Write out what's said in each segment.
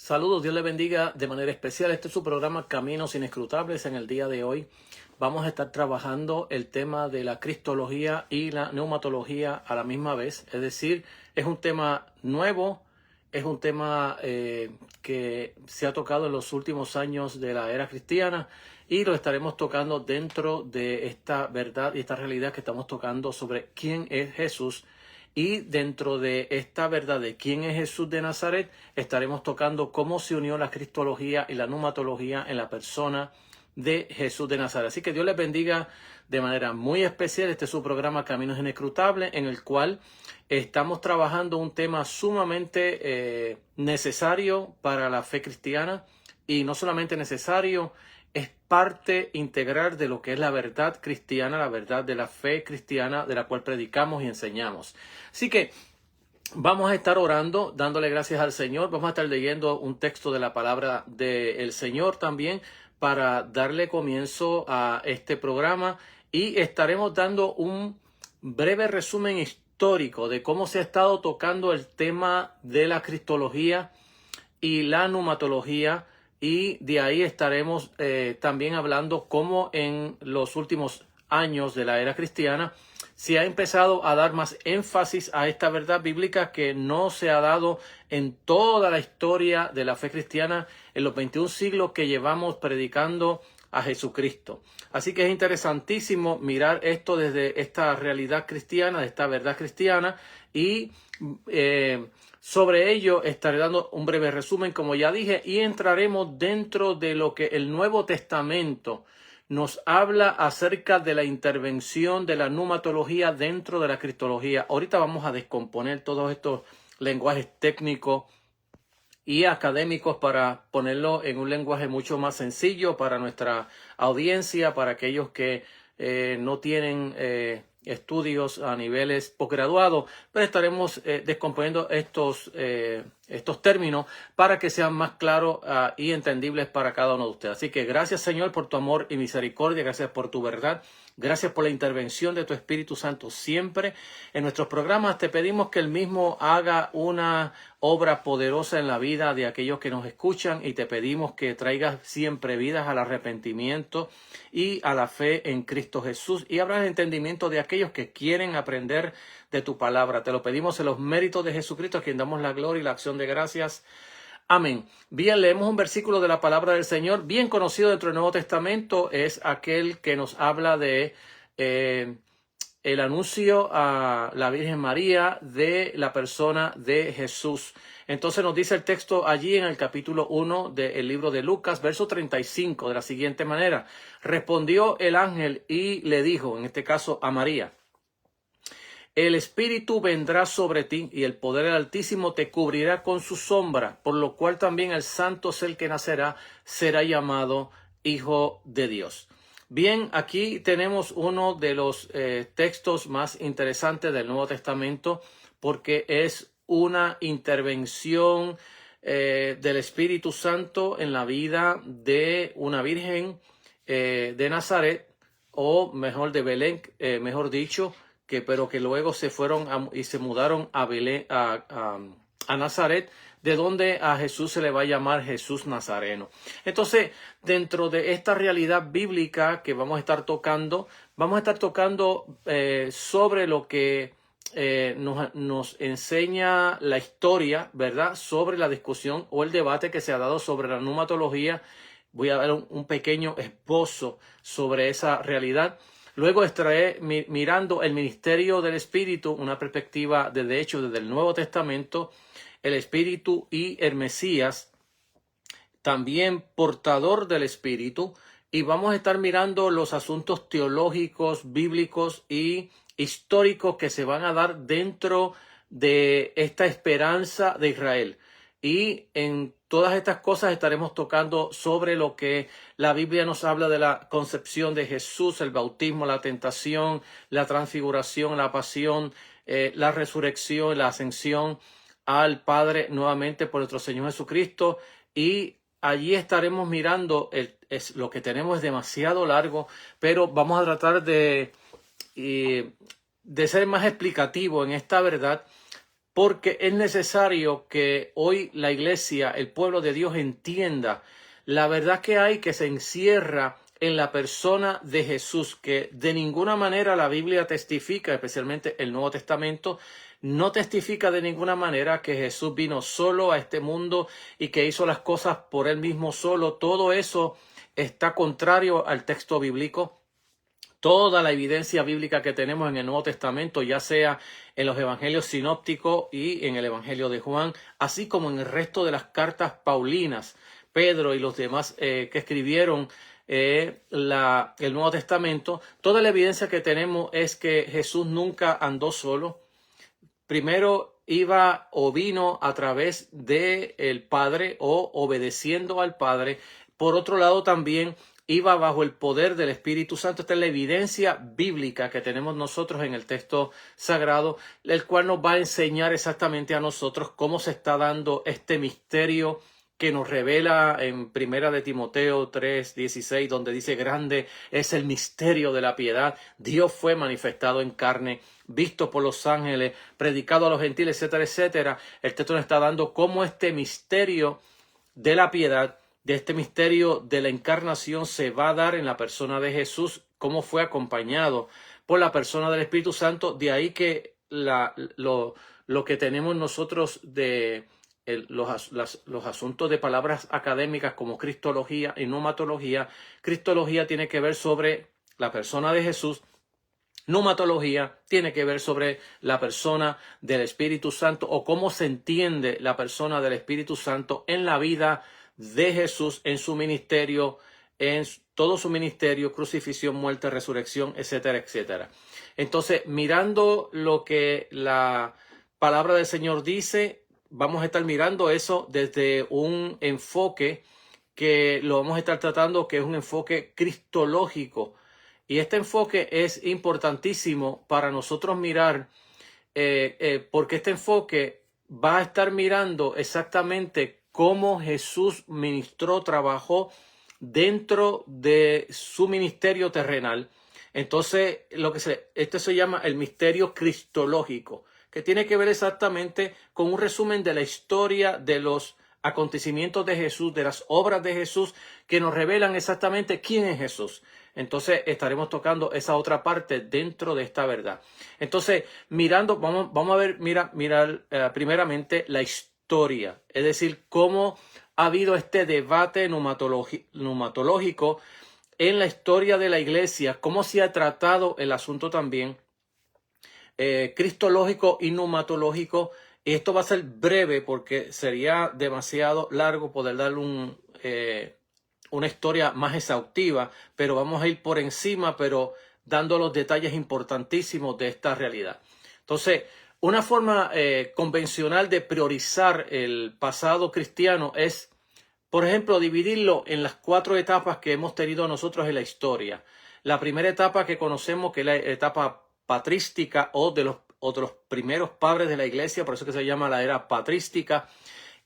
Saludos, Dios le bendiga de manera especial. Este es su programa Caminos Inescrutables. En el día de hoy vamos a estar trabajando el tema de la cristología y la neumatología a la misma vez. Es decir, es un tema nuevo, es un tema que se ha tocado en los últimos años de la era cristiana y lo estaremos tocando dentro de esta verdad y esta realidad que estamos tocando sobre quién es Jesús. Y dentro de esta verdad de quién es Jesús de Nazaret, estaremos tocando cómo se unió la cristología y la neumatología en la persona de Jesús de Nazaret. Así que Dios les bendiga de manera muy especial. Este es su programa Caminos Inescrutables, en el cual estamos trabajando un tema sumamente necesario para la fe cristiana, y no solamente necesario, es parte integral de lo que es la verdad cristiana, la verdad de la fe cristiana, de la cual predicamos y enseñamos. Así que vamos a estar orando, dándole gracias al Señor. Vamos a estar leyendo un texto de la palabra del Señor también para darle comienzo a este programa, y estaremos dando un breve resumen histórico de cómo se ha estado tocando el tema de la cristología y la neumatología, y de ahí estaremos también hablando cómo en los últimos años de la era cristiana se ha empezado a dar más énfasis a esta verdad bíblica que no se ha dado en toda la historia de la fe cristiana en los 21 siglos que llevamos predicando a Jesucristo. Así que es interesantísimo mirar esto desde esta realidad cristiana, de esta verdad cristiana, y sobre ello estaré dando un breve resumen, como ya dije, y entraremos dentro de lo que el Nuevo Testamento nos habla acerca de la intervención de la neumatología dentro de la cristología. Ahorita vamos a descomponer todos estos lenguajes técnicos y académicos para ponerlo en un lenguaje mucho más sencillo para nuestra audiencia, para aquellos que no tienen estudios a niveles posgraduados, pero estaremos descomponiendo estos términos para que sean más claros y entendibles para cada uno de ustedes. Así que gracias, Señor, por tu amor y misericordia, gracias por tu verdad, gracias por la intervención de tu Espíritu Santo siempre en nuestros programas. Te pedimos que el mismo haga una obra poderosa en la vida de aquellos que nos escuchan, y te pedimos que traigas siempre vidas al arrepentimiento y a la fe en Cristo Jesús, y abras el entendimiento de aquellos que quieren aprender de tu palabra. Te lo pedimos en los méritos de Jesucristo, a quien damos la gloria y la acción de gracias. Amén. Bien, leemos un versículo de la palabra del Señor, bien conocido dentro del Nuevo Testamento. Es aquel que nos habla de el anuncio a la Virgen María de la persona de Jesús. Entonces nos dice el texto allí en el capítulo 1 del libro de Lucas, verso 35, de la siguiente manera: respondió el ángel y le dijo, en este caso a María: el Espíritu vendrá sobre ti, y el poder del Altísimo te cubrirá con su sombra, por lo cual también el santo ser que nacerá será llamado Hijo de Dios. Bien, aquí tenemos uno de los textos más interesantes del Nuevo Testamento, porque es una intervención del Espíritu Santo en la vida de una virgen de Nazaret, o mejor de Belén, mejor dicho, pero que luego se fueron y se mudaron a Belén, a Nazaret, de donde a Jesús se le va a llamar Jesús Nazareno. Entonces, dentro de esta realidad bíblica que vamos a estar tocando sobre lo que nos enseña la historia, ¿verdad?, sobre la discusión o el debate que se ha dado sobre la neumatología. Voy a dar un pequeño esbozo sobre esa realidad. Luego estaré mirando el ministerio del Espíritu, una perspectiva de hecho desde el Nuevo Testamento, el Espíritu y el Mesías, también portador del Espíritu, y vamos a estar mirando los asuntos teológicos, bíblicos y históricos que se van a dar dentro de esta esperanza de Israel. Y en todas estas cosas estaremos tocando sobre lo que la Biblia nos habla de la concepción de Jesús, el bautismo, la tentación, la transfiguración, la pasión, la resurrección, la ascensión al Padre nuevamente por nuestro Señor Jesucristo. Y allí estaremos mirando, lo que tenemos es demasiado largo, pero vamos a tratar de ser más explicativo en esta verdad, porque es necesario que hoy la iglesia, el pueblo de Dios, entienda la verdad que hay, que se encierra en la persona de Jesús, que de ninguna manera la Biblia testifica, especialmente el Nuevo Testamento, no testifica de ninguna manera que Jesús vino solo a este mundo y que hizo las cosas por él mismo solo. Todo eso está contrario al texto bíblico. Toda la evidencia bíblica que tenemos en el Nuevo Testamento, ya sea en los evangelios sinópticos y en el evangelio de Juan, así como en el resto de las cartas paulinas, Pedro y los demás que escribieron el Nuevo Testamento, toda la evidencia que tenemos es que Jesús nunca andó solo. Primero iba o vino a través del Padre o obedeciendo al Padre. Por otro lado, también iba bajo el poder del Espíritu Santo. Esta es la evidencia bíblica que tenemos nosotros en el texto sagrado, el cual nos va a enseñar exactamente a nosotros cómo se está dando este misterio que nos revela en Primera de Timoteo 3:16, donde dice: grande es el misterio de la piedad. Dios fue manifestado en carne, visto por los ángeles, predicado a los gentiles, etcétera, etcétera. El texto nos está dando cómo este misterio de la piedad, de este misterio de la encarnación, se va a dar en la persona de Jesús, cómo fue acompañado por la persona del Espíritu Santo. De ahí que lo que tenemos nosotros de los asuntos de palabras académicas como cristología y neumatología. Cristología tiene que ver sobre la persona de Jesús. Neumatología tiene que ver sobre la persona del Espíritu Santo, o cómo se entiende la persona del Espíritu Santo en la vida de Jesús, en su ministerio, en todo su ministerio, crucifixión, muerte, resurrección, etcétera, etcétera. Entonces, mirando lo que la palabra del Señor dice, vamos a estar mirando eso desde un enfoque que lo vamos a estar tratando, que es un enfoque cristológico. Y este enfoque es importantísimo para nosotros mirar, porque este enfoque va a estar mirando exactamente cómo Jesús ministró, trabajó dentro de su ministerio terrenal. Entonces, esto se llama el misterio cristológico, que tiene que ver exactamente con un resumen de la historia de los acontecimientos de Jesús, de las obras de Jesús, que nos revelan exactamente quién es Jesús. Entonces estaremos tocando esa otra parte dentro de esta verdad. Entonces, vamos a ver, mirar primeramente la historia, es decir, cómo ha habido este debate neumatológico en la historia de la iglesia, cómo se ha tratado el asunto también cristológico y neumatológico. Y esto va a ser breve porque sería demasiado largo poder darle una historia más exhaustiva, pero vamos a ir por encima, pero dando los detalles importantísimos de esta realidad. Entonces, una forma convencional de priorizar el pasado cristiano es, por ejemplo, dividirlo en las 4 etapas que hemos tenido nosotros en la historia. La primera etapa que conocemos, que es la etapa patrística o de los primeros padres de la iglesia, por eso que se llama la era patrística,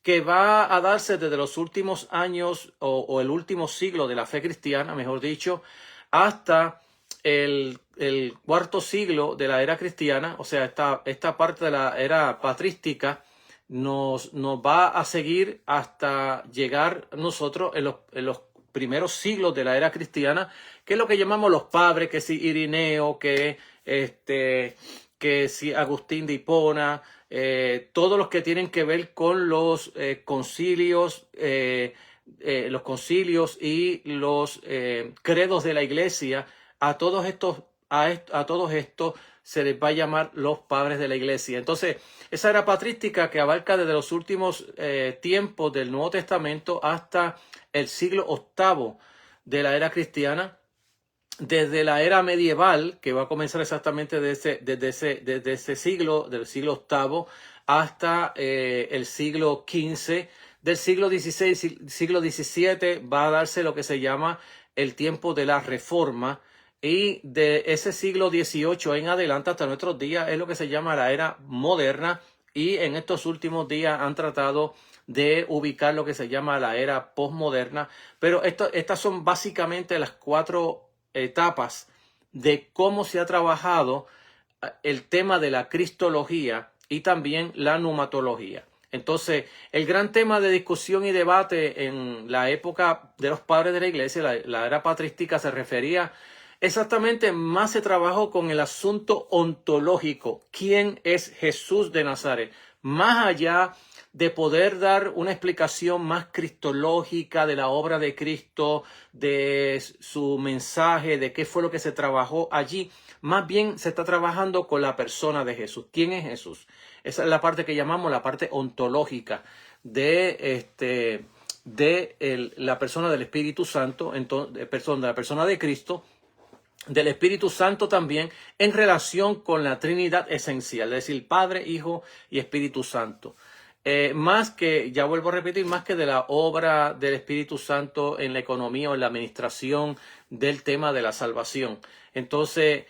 que va a darse desde los últimos años o el último siglo de la fe cristiana, mejor dicho, hasta el 4.º siglo de la era cristiana. O sea, esta parte de la era patrística nos va a seguir hasta llegar nosotros en los primeros siglos de la era cristiana, que es lo que llamamos los padres, que si Irineo, que si Agustín de Hipona, todos los que tienen que ver con los concilios y los credos de la iglesia. A todos estos se les va a llamar los padres de la iglesia. Entonces, esa era patrística que abarca desde los últimos tiempos del Nuevo Testamento hasta el siglo VIII de la era cristiana. Desde la era medieval, que va a comenzar exactamente desde ese siglo, del siglo VIII, hasta el siglo XV. Del siglo XVI, siglo XVII, va a darse lo que se llama el tiempo de la Reforma. Y de ese siglo XVIII en adelante hasta nuestros días es lo que se llama la era moderna. Y en estos últimos días han tratado de ubicar lo que se llama la era posmoderna. Pero estas son básicamente las 4 etapas de cómo se ha trabajado el tema de la cristología y también la neumatología. Entonces, el gran tema de discusión y debate en la época de los padres de la iglesia, la era patrística, se refería exactamente, más se trabajó con el asunto ontológico. ¿Quién es Jesús de Nazaret? Más allá de poder dar una explicación más cristológica de la obra de Cristo, de su mensaje, de qué fue lo que se trabajó allí, más bien se está trabajando con la persona de Jesús. ¿Quién es Jesús? Esa es la parte que llamamos la parte ontológica de la persona del Espíritu Santo, entonces, de la persona de Cristo, del Espíritu Santo también, en relación con la Trinidad esencial, es decir, Padre, Hijo y Espíritu Santo. Más que, ya vuelvo a repetir, más que de la obra del Espíritu Santo en la economía o en la administración del tema de la salvación. Entonces,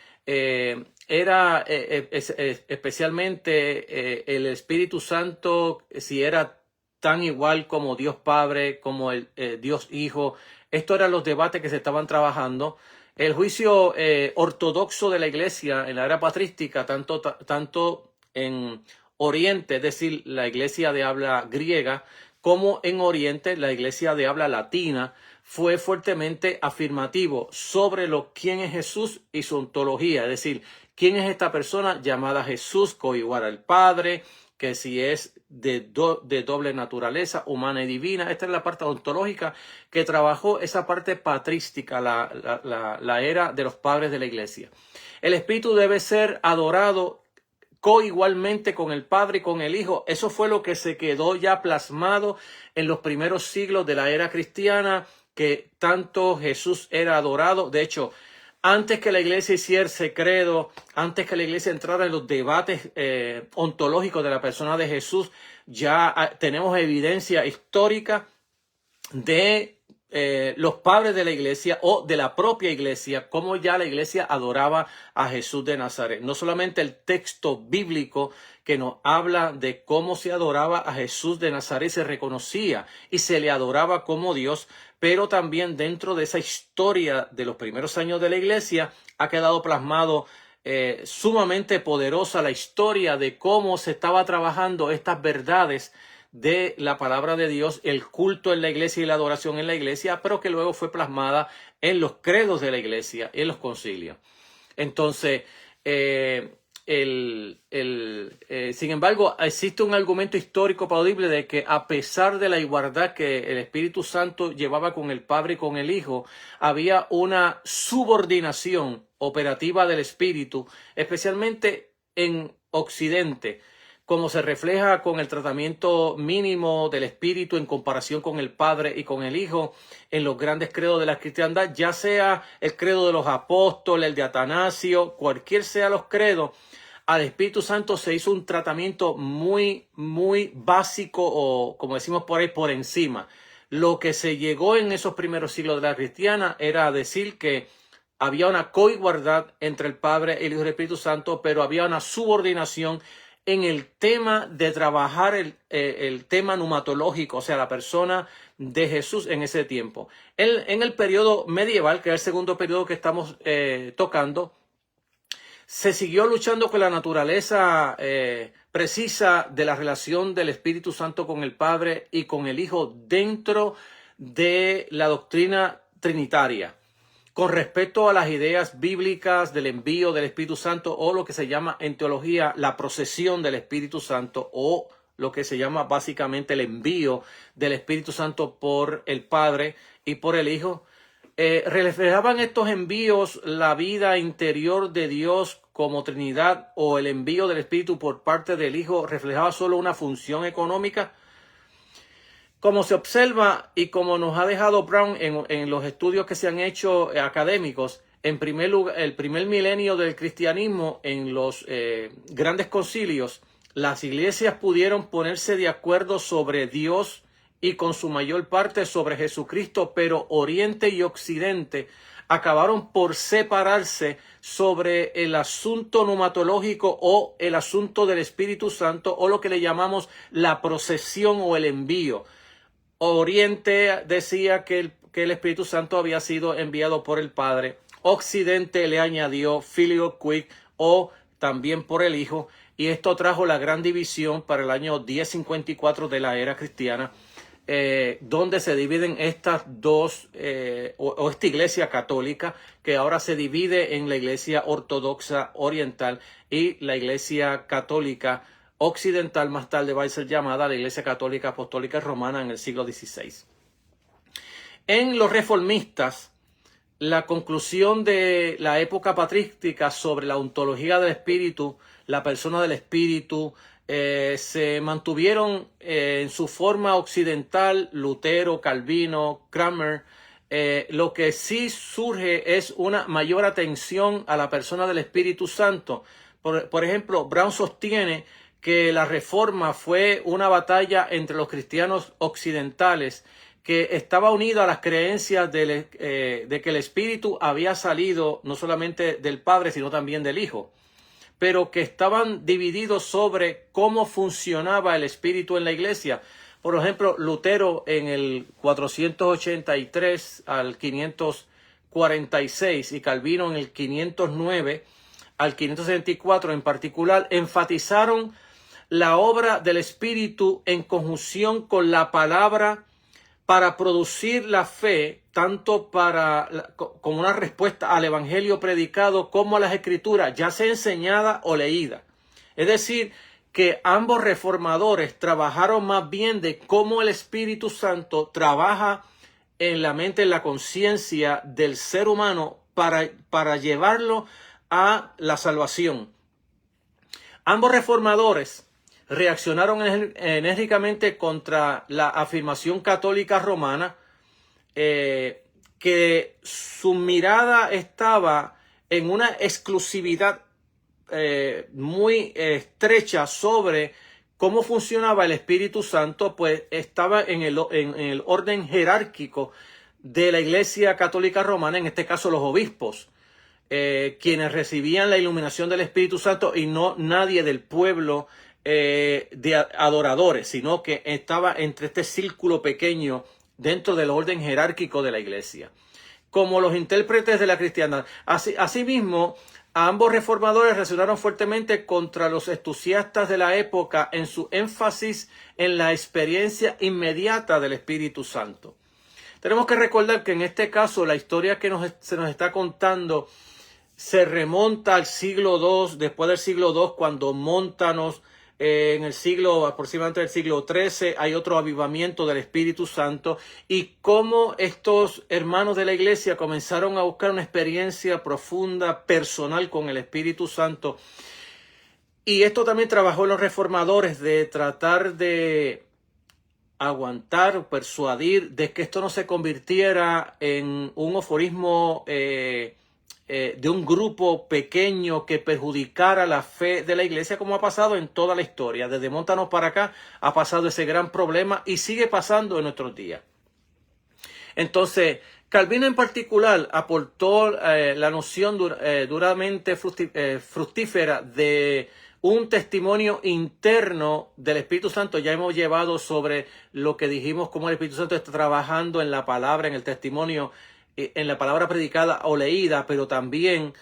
especialmente el Espíritu Santo, si era tan igual como Dios Padre, como el Dios Hijo. Estos eran los debates que se estaban trabajando. El juicio ortodoxo de la iglesia en la era patrística, tanto en Oriente, es decir, la iglesia de habla griega, como en Oriente, la iglesia de habla latina, fue fuertemente afirmativo sobre quién es Jesús y su ontología, es decir, quién es esta persona llamada Jesús, coigual al Padre, que si es de doble naturaleza, humana y divina. Esta es la parte ontológica que trabajó esa parte patrística, la era de los padres de la iglesia. El Espíritu debe ser adorado coigualmente con el Padre y con el Hijo. Eso fue lo que se quedó ya plasmado en los primeros siglos de la era cristiana, que tanto Jesús era adorado. De hecho, antes que la iglesia hiciera ese credo, antes que la iglesia entrara en los debates ontológicos de la persona de Jesús, ya tenemos evidencia histórica de los padres de la iglesia o de la propia iglesia, cómo ya la iglesia adoraba a Jesús de Nazaret. No solamente el texto bíblico que nos habla de cómo se adoraba a Jesús de Nazaret, se reconocía y se le adoraba como Dios, pero también dentro de esa historia de los primeros años de la iglesia ha quedado plasmado sumamente poderosa la historia de cómo se estaba trabajando estas verdades de la palabra de Dios, el culto en la iglesia y la adoración en la iglesia, pero que luego fue plasmada en los credos de la iglesia, en los concilios. Entonces, sin embargo, existe un argumento histórico plausible de que a pesar de la igualdad que el Espíritu Santo llevaba con el Padre y con el Hijo, había una subordinación operativa del Espíritu, especialmente en Occidente, como se refleja con el tratamiento mínimo del Espíritu en comparación con el Padre y con el Hijo en los grandes credos de la cristiandad, ya sea el credo de los apóstoles, el de Atanasio, cualquier sea los credos, al Espíritu Santo se hizo un tratamiento muy, muy básico o, como decimos por ahí, por encima. Lo que se llegó en esos primeros siglos de la cristiana era a decir que había una coigualdad entre el Padre, el Hijo y el Espíritu Santo, pero había una subordinación en el tema de trabajar el tema neumatológico, o sea, la persona de Jesús en ese tiempo. En el periodo medieval, que es el segundo periodo que estamos tocando, se siguió luchando con la naturaleza precisa de la relación del Espíritu Santo con el Padre y con el Hijo dentro de la doctrina trinitaria, con respecto a las ideas bíblicas del envío del Espíritu Santo, o lo que se llama en teología la procesión del Espíritu Santo, o lo que se llama básicamente el envío del Espíritu Santo por el Padre y por el Hijo. ¿Reflejaban estos envíos la vida interior de Dios como Trinidad, o el envío del Espíritu por parte del Hijo reflejaba solo una función económica? Como se observa y como nos ha dejado Brown en los estudios que se han hecho académicos, en primer lugar, el primer milenio del cristianismo, en los grandes concilios, las iglesias pudieron ponerse de acuerdo sobre Dios y con su mayor parte sobre Jesucristo, pero Oriente y Occidente acabaron por separarse sobre el asunto neumatológico o el asunto del Espíritu Santo, o lo que le llamamos la procesión o el envío. Oriente decía que el Espíritu Santo había sido enviado por el Padre. Occidente le añadió filioque, o también por el Hijo. y esto trajo la gran división para el año 1054 de la era cristiana, donde se dividen estas dos, o esta iglesia católica, que ahora se divide en la iglesia ortodoxa oriental y la iglesia católica occidental. Más tarde va a ser llamada la iglesia católica apostólica romana en el siglo XVI. En los reformistas, la conclusión de la época patrística sobre la ontología del espíritu, la persona del espíritu, se mantuvieron en su forma occidental, Lutero, Calvino, Cranmer. Lo que sí surge es una mayor atención a la persona del Espíritu Santo. Por ejemplo, Brown sostiene que la Reforma fue una batalla entre los cristianos occidentales que estaba unida a las creencias de que el Espíritu había salido no solamente del Padre, sino también del Hijo, pero que estaban divididos sobre cómo funcionaba el Espíritu en la Iglesia. Por ejemplo, Lutero en el 483 al 546 y Calvino en el 509 al 574 en particular enfatizaron la obra del Espíritu en conjunción con la palabra para producir la fe, tanto como una respuesta al evangelio predicado como a las escrituras, ya sea enseñada o leída. Es decir, que ambos reformadores trabajaron más bien de cómo el Espíritu Santo trabaja en la mente, en la conciencia del ser humano para llevarlo a la salvación. Ambos reformadores reaccionaron enérgicamente contra la afirmación católica romana, que su mirada estaba en una exclusividad muy estrecha sobre cómo funcionaba el Espíritu Santo, pues estaba en el orden jerárquico de la Iglesia Católica Romana, en este caso los obispos, quienes recibían la iluminación del Espíritu Santo y no nadie del pueblo de adoradores, sino que estaba entre este círculo pequeño dentro del orden jerárquico de la iglesia, como los intérpretes de la cristiandad. Asimismo, ambos reformadores reaccionaron fuertemente contra los entusiastas de la época en su énfasis en la experiencia inmediata del Espíritu Santo. Tenemos que recordar que en este caso la historia que se nos está contando se remonta al siglo II, después del siglo II, cuando Montanos, en el siglo, aproximadamente del siglo XIII, hay otro avivamiento del Espíritu Santo, y cómo estos hermanos de la iglesia comenzaron a buscar una experiencia profunda, personal con el Espíritu Santo. Y esto también trabajó en los reformadores, de tratar de aguantar, persuadir, de que esto no se convirtiera en un aforismo de un grupo pequeño que perjudicara la fe de la iglesia, como ha pasado en toda la historia. Desde Montanos para acá ha pasado ese gran problema y sigue pasando en nuestros días. Entonces, Calvino en particular aportó la noción duramente fructífera de un testimonio interno del Espíritu Santo. Ya hemos llevado sobre lo que dijimos, cómo el Espíritu Santo está trabajando en la palabra, en el testimonio, en la palabra predicada o leída, pero también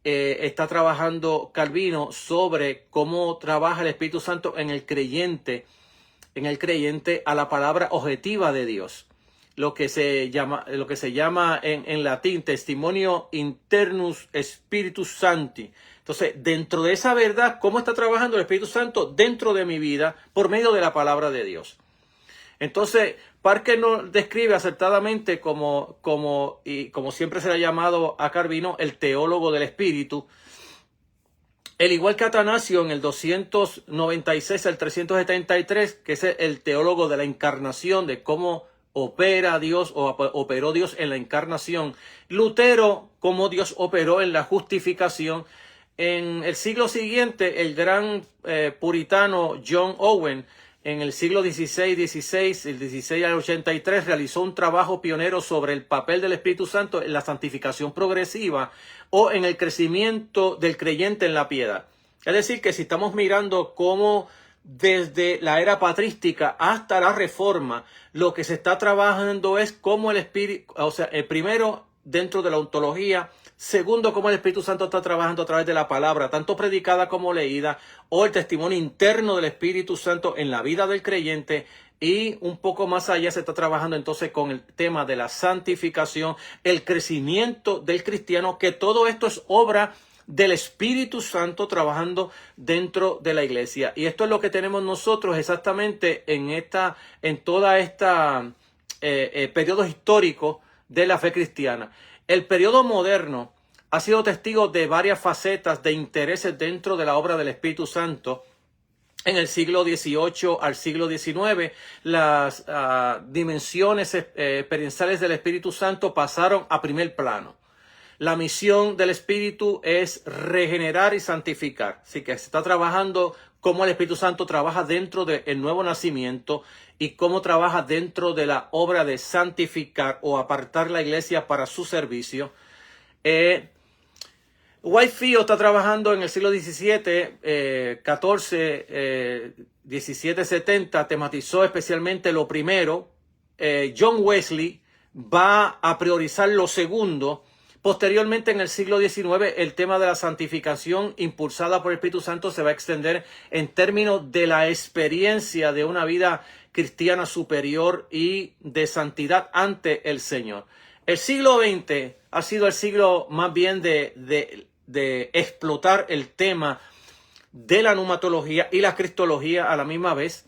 está trabajando Calvino sobre cómo trabaja el Espíritu Santo en el creyente a la palabra objetiva de Dios, lo que se llama en latín testimonio internus Spiritus Sancti. Entonces, dentro de esa verdad, ¿cómo está trabajando el Espíritu Santo dentro de mi vida por medio de la palabra de Dios? Entonces, Parker nos describe acertadamente como siempre se le ha llamado a Calvino, el teólogo del Espíritu. El igual que Atanasio en el 296 al 373, que es el teólogo de la encarnación, de cómo opera Dios o operó Dios en la encarnación. Lutero, cómo Dios operó en la justificación. En el siglo siguiente, el gran puritano John Owen, en el siglo XVI, el 16 al 83, realizó un trabajo pionero sobre el papel del Espíritu Santo en la santificación progresiva o en el crecimiento del creyente en la piedad. Es decir, que si estamos mirando cómo desde la era patrística hasta la Reforma, lo que se está trabajando es cómo el Espíritu, primero dentro de la ontología. Segundo, cómo el Espíritu Santo está trabajando a través de la palabra, tanto predicada como leída, o el testimonio interno del Espíritu Santo en la vida del creyente. Y un poco más allá se está trabajando entonces con el tema de la santificación, el crecimiento del cristiano, que todo esto es obra del Espíritu Santo trabajando dentro de la iglesia. Y esto es lo que tenemos nosotros exactamente en toda esta periodo histórico de la fe cristiana. El periodo moderno ha sido testigo de varias facetas de intereses dentro de la obra del Espíritu Santo. En el siglo XVIII al siglo XIX, las dimensiones experienciales del Espíritu Santo pasaron a primer plano. La misión del Espíritu es regenerar y santificar. Así que se está trabajando cómo el Espíritu Santo trabaja dentro del nuevo nacimiento y cómo trabaja dentro de la obra de santificar o apartar la iglesia para su servicio. Whitefield está trabajando en el siglo XVII, 14, 1770, tematizó especialmente lo primero. John Wesley va a priorizar lo segundo. Posteriormente, en el siglo XIX, el tema de la santificación impulsada por el Espíritu Santo se va a extender en términos de la experiencia de una vida cristiana superior y de santidad ante el Señor. El siglo XX ha sido el siglo más bien de explotar el tema de la pneumatología y la cristología a la misma vez.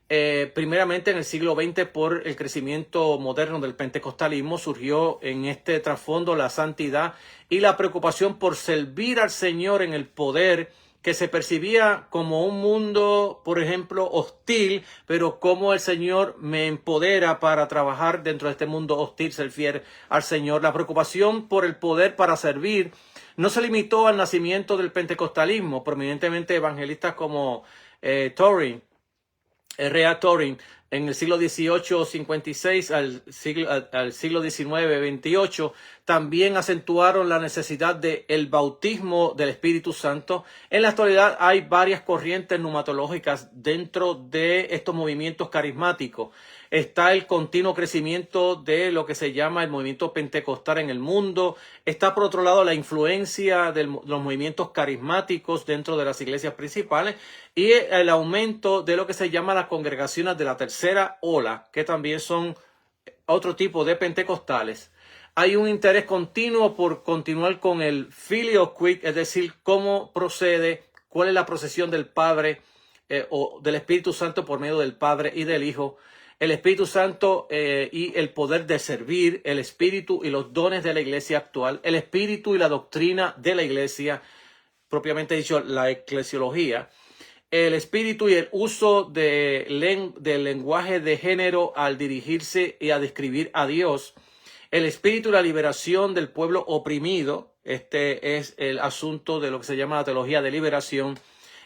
Primeramente en el siglo XX, por el crecimiento moderno del pentecostalismo, surgió en este trasfondo la santidad y la preocupación por servir al Señor en el poder, que se percibía como un mundo, por ejemplo, hostil, pero como el Señor me empodera para trabajar dentro de este mundo hostil, ser fiel al Señor. La preocupación por el poder para servir no se limitó al nacimiento del pentecostalismo. Prominentemente evangelistas como Torrey, R.A. Torrey, en el siglo XVIII, 56, al siglo XIX, 28, también acentuaron la necesidad del bautismo del Espíritu Santo. En la actualidad hay varias corrientes pneumatológicas dentro de estos movimientos carismáticos. Está el continuo crecimiento de lo que se llama el movimiento pentecostal en el mundo. Está, por otro lado, la influencia de los movimientos carismáticos dentro de las iglesias principales y el aumento de lo que se llama las congregaciones de la tercera ola, que también son otro tipo de pentecostales. Hay un interés continuo por continuar con el filioque, es decir, cómo procede, cuál es la procesión del Padre o del Espíritu Santo por medio del Padre y del Hijo. El Espíritu Santo y el poder de servir, el Espíritu y los dones de la iglesia actual, el Espíritu y la doctrina de la iglesia, propiamente dicho, la eclesiología, el Espíritu y el uso del lenguaje de género al dirigirse y a describir a Dios, el Espíritu y la liberación del pueblo oprimido. Este es el asunto de lo que se llama la teología de liberación.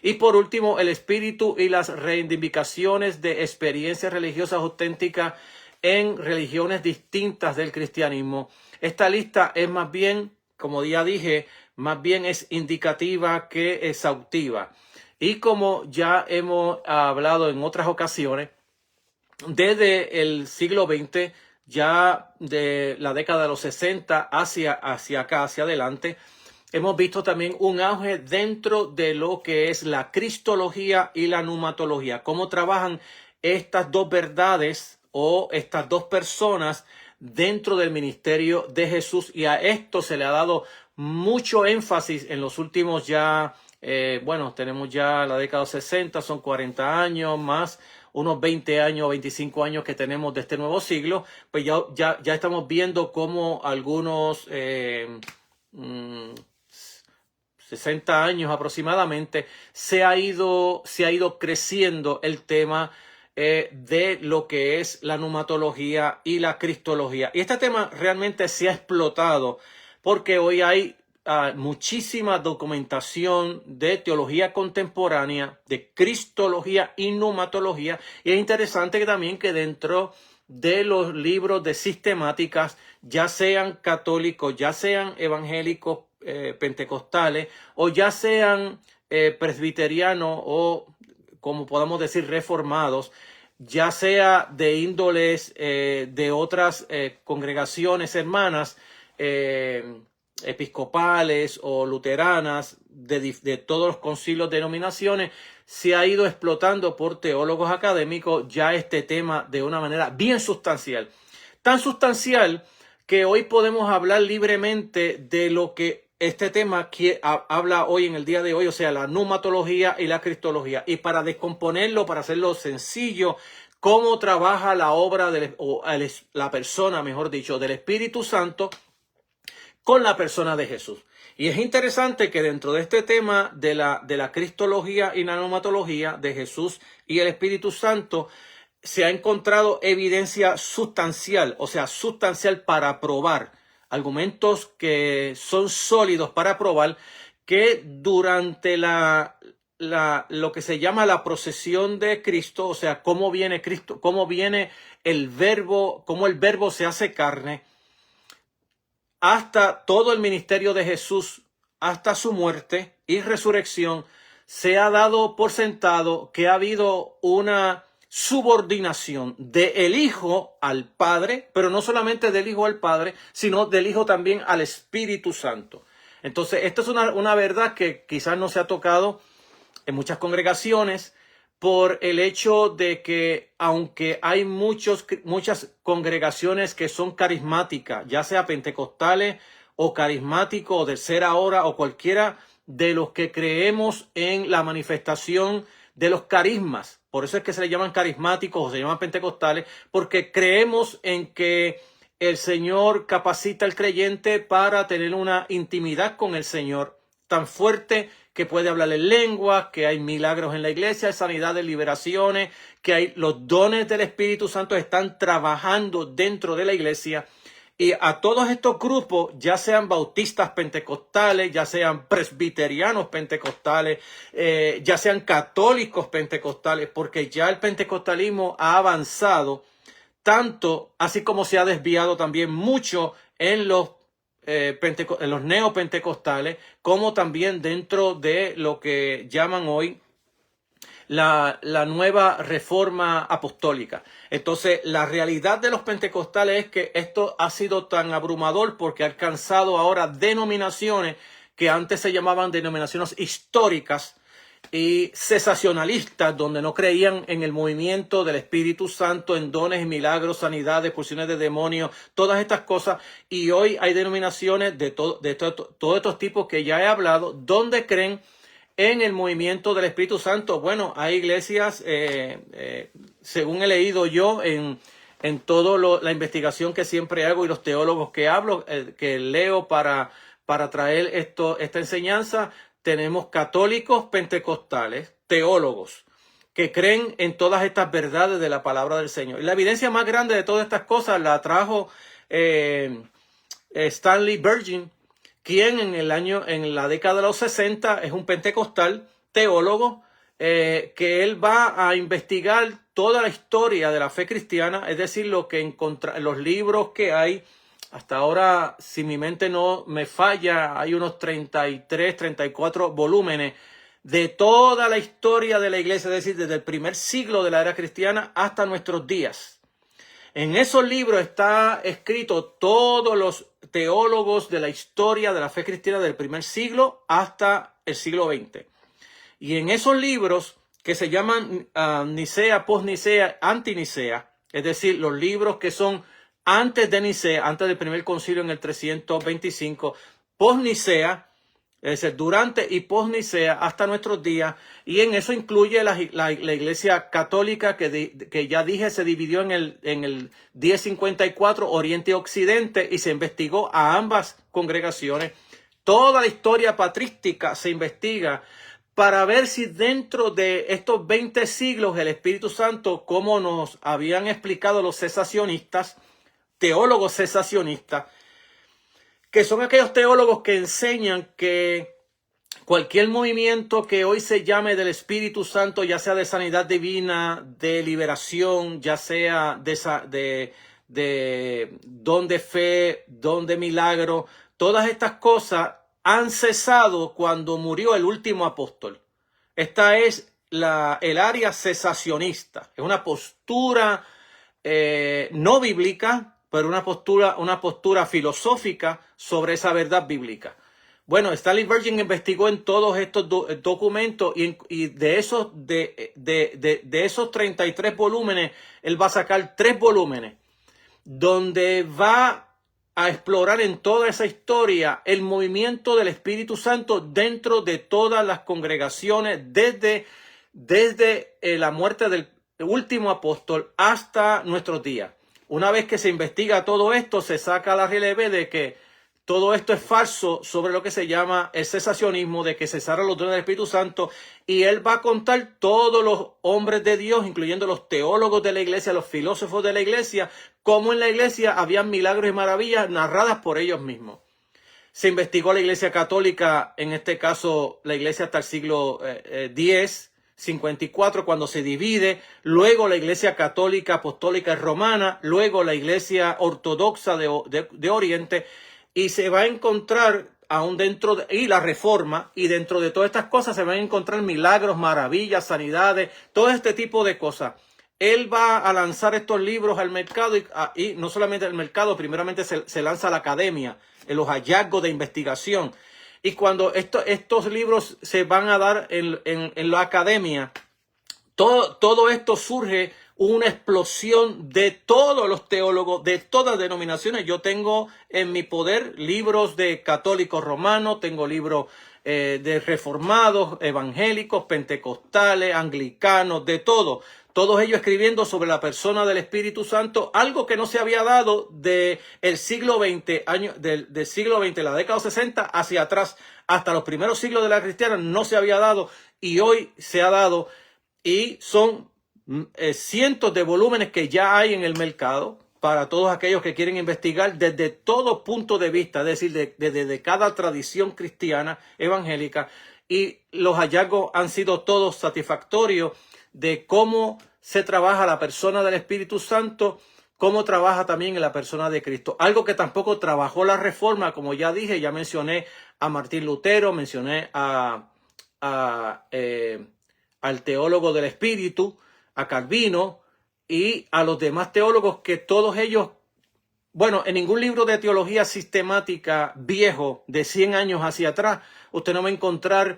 Y por último, el Espíritu y las reivindicaciones de experiencias religiosas auténticas en religiones distintas del cristianismo. Esta lista es más bien, como ya dije, más bien es indicativa que exhaustiva. Y como ya hemos hablado en otras ocasiones, desde el siglo XX, ya de la década de los 60 hacia acá, hacia adelante, hemos visto también un auge dentro de lo que es la cristología y la pneumatología. Cómo trabajan estas dos verdades o estas dos personas dentro del ministerio de Jesús. Y a esto se le ha dado mucho énfasis en los últimos ya, tenemos ya la década de los 60, son 40 años más unos 20 años, 25 años que tenemos de este nuevo siglo. Pues ya estamos viendo cómo algunos 60 años aproximadamente, se ha ido creciendo el tema de lo que es la pneumatología y la cristología. Y este tema realmente se ha explotado porque hoy hay muchísima documentación de teología contemporánea, de cristología y pneumatología. Y es interesante que también que dentro de los libros de sistemáticas, ya sean católicos, ya sean evangélicos, pentecostales, o ya sean presbiterianos o, como podemos decir, reformados, ya sea de índoles de otras congregaciones hermanas, episcopales o luteranas de todos los concilios, denominaciones, se ha ido explotando por teólogos académicos ya este tema de una manera bien sustancial. Tan sustancial que hoy podemos hablar libremente de lo que este tema habla hoy en el día de hoy, o sea, la neumatología y la cristología. Y para descomponerlo, para hacerlo sencillo, cómo trabaja la obra, la persona, mejor dicho, del Espíritu Santo con la persona de Jesús. Y es interesante que dentro de este tema de la cristología y la neumatología de Jesús y el Espíritu Santo, se ha encontrado evidencia sustancial, o sea, sustancial para probar, argumentos que son sólidos para probar que durante lo que se llama la procesión de Cristo, o sea, cómo viene Cristo, cómo viene el verbo, cómo el verbo se hace carne, hasta todo el ministerio de Jesús, hasta su muerte y resurrección, se ha dado por sentado que ha habido una subordinación del Hijo al Padre, pero no solamente del Hijo al Padre, sino del Hijo también al Espíritu Santo. Entonces, esto es una verdad que quizás no se ha tocado en muchas congregaciones por el hecho de que aunque hay muchas congregaciones que son carismáticas, ya sea pentecostales o carismáticos o tercera hora o cualquiera de los que creemos en la manifestación de los carismas, por eso es que se le llaman carismáticos o se llaman pentecostales, porque creemos en que el Señor capacita al creyente para tener una intimidad con el Señor tan fuerte que puede hablar en lengua, que hay milagros en la iglesia, sanidades, liberaciones, que hay los dones del Espíritu Santo están trabajando dentro de la iglesia. Y a todos estos grupos, ya sean bautistas pentecostales, ya sean presbiterianos pentecostales, ya sean católicos pentecostales, porque ya el pentecostalismo ha avanzado tanto, así como se ha desviado también mucho en los neopentecostales, como también dentro de lo que llaman hoy la nueva reforma apostólica. Entonces, la realidad de los pentecostales es que esto ha sido tan abrumador porque ha alcanzado ahora denominaciones que antes se llamaban denominaciones históricas y cesacionalistas, donde no creían en el movimiento del Espíritu Santo, en dones, milagros, sanidades, expulsiones de demonios, todas estas cosas. Y hoy hay denominaciones de todos estos tipos que ya he hablado, donde creen en el movimiento del Espíritu Santo. Bueno, hay iglesias, según he leído yo en toda la investigación que siempre hago y los teólogos que hablo, que leo para traer esta enseñanza, tenemos católicos pentecostales, teólogos, que creen en todas estas verdades de la palabra del Señor. Y la evidencia más grande de todas estas cosas la trajo Stanley Bergin, quien en la década de los 60 es un pentecostal, teólogo, que él va a investigar toda la historia de la fe cristiana, es decir, lo que los libros que hay. Hasta ahora, si mi mente no me falla, hay unos 33, 34 volúmenes de toda la historia de la iglesia, es decir, desde el primer siglo de la era cristiana hasta nuestros días. En esos libros está escrito todos los teólogos de la historia de la fe cristiana del primer siglo hasta el siglo XX. Y en esos libros que se llaman Nicea, Post-Nicea, Anti-Nicea, es decir, los libros que son antes de Nicea, antes del primer concilio en el 325, post-Nicea, es decir, durante y post-Nicea hasta nuestros días, y en eso incluye la iglesia católica que ya dije se dividió en el 1054 Oriente y Occidente y se investigó a ambas congregaciones. Toda la historia patrística se investiga para ver si dentro de estos 20 siglos el Espíritu Santo, como nos habían explicado los cesacionistas, teólogos cesacionistas, que son aquellos teólogos que enseñan que cualquier movimiento que hoy se llame del Espíritu Santo, ya sea de sanidad divina, de liberación, ya sea de don de fe, don de milagro, todas estas cosas han cesado cuando murió el último apóstol. Esta es el área cesacionista. Es una postura no bíblica, pero una postura filosófica sobre esa verdad bíblica. Bueno, Stanley Virgin investigó en todos estos documentos y de esos 33 volúmenes, él va a sacar 3 volúmenes donde va a explorar en toda esa historia el movimiento del Espíritu Santo dentro de todas las congregaciones desde la muerte del último apóstol hasta nuestros días. Una vez que se investiga todo esto, se saca a la relieve de que todo esto es falso sobre lo que se llama el cesacionismo, de que cesaron los dones del Espíritu Santo, y él va a contar todos los hombres de Dios, incluyendo los teólogos de la iglesia, los filósofos de la iglesia, cómo en la iglesia habían milagros y maravillas narradas por ellos mismos. Se investigó la iglesia católica, en este caso la iglesia hasta el siglo X, 54, cuando se divide, luego la iglesia católica apostólica romana, luego la iglesia ortodoxa de Oriente, y se va a encontrar aún y la reforma, y dentro de todas estas cosas se van a encontrar milagros, maravillas, sanidades, todo este tipo de cosas. Él va a lanzar estos libros al mercado y no solamente al mercado, primeramente se lanza a la academia, en los hallazgos de investigación. Y cuando estos libros se van a dar en la academia, todo esto surge una explosión de todos los teólogos, de todas las denominaciones. Yo tengo en mi poder libros de católicos romanos, tengo libros de reformados, evangélicos, pentecostales, anglicanos, de todo. Todos ellos escribiendo sobre la persona del Espíritu Santo, algo que no se había dado del siglo XX, del siglo XX, la década 60 hacia atrás, hasta los primeros siglos de la cristiana, no se había dado, y hoy se ha dado, y son cientos de volúmenes que ya hay en el mercado para todos aquellos que quieren investigar desde todo punto de vista, es decir, desde cada tradición cristiana evangélica, y los hallazgos han sido todos satisfactorios de cómo se trabaja la persona del Espíritu Santo, cómo trabaja también en la persona de Cristo. Algo que tampoco trabajó la Reforma, como ya dije, ya mencioné a Martín Lutero, mencioné al teólogo del Espíritu, a Calvino y a los demás teólogos, que todos ellos, bueno, en ningún libro de teología sistemática viejo de 100 años hacia atrás, usted no va a encontrar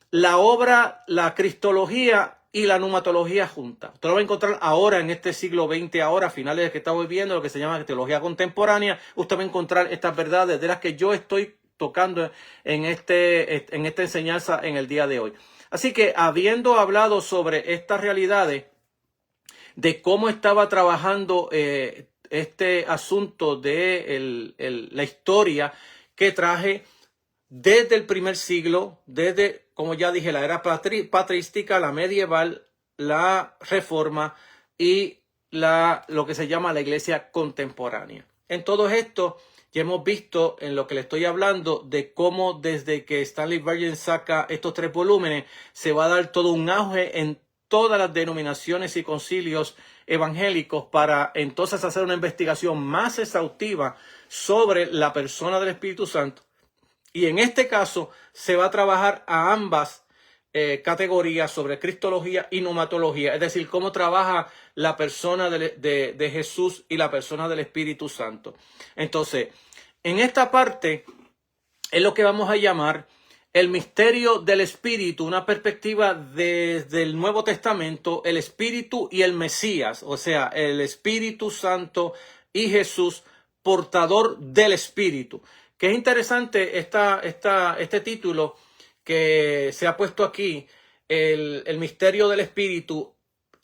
la obra, la cristología y la pneumatología juntas. Usted lo va a encontrar ahora en este siglo XX, ahora a finales de que estamos viviendo, lo que se llama teología contemporánea. Usted va a encontrar estas verdades de las que yo estoy tocando en esta enseñanza en el día de hoy. Así que, habiendo hablado sobre estas realidades, de cómo estaba trabajando este asunto de la historia que traje desde el primer siglo, desde, como ya dije, la era patrística, la medieval, la reforma y lo que se llama la iglesia contemporánea. En todo esto ya hemos visto, en lo que le estoy hablando, de cómo desde que Stanley Virgin saca estos 3 volúmenes, se va a dar todo un auge en todas las denominaciones y concilios evangélicos para entonces hacer una investigación más exhaustiva sobre la persona del Espíritu Santo. Y en este caso se va a trabajar a ambas categorías sobre cristología y pneumatología, es decir, cómo trabaja la persona de Jesús y la persona del Espíritu Santo. Entonces, en esta parte es lo que vamos a llamar el misterio del Espíritu, una perspectiva desde el Nuevo Testamento, el Espíritu y el Mesías, o sea, el Espíritu Santo y Jesús, portador del Espíritu. Que es interesante este título que se ha puesto aquí, el misterio del Espíritu,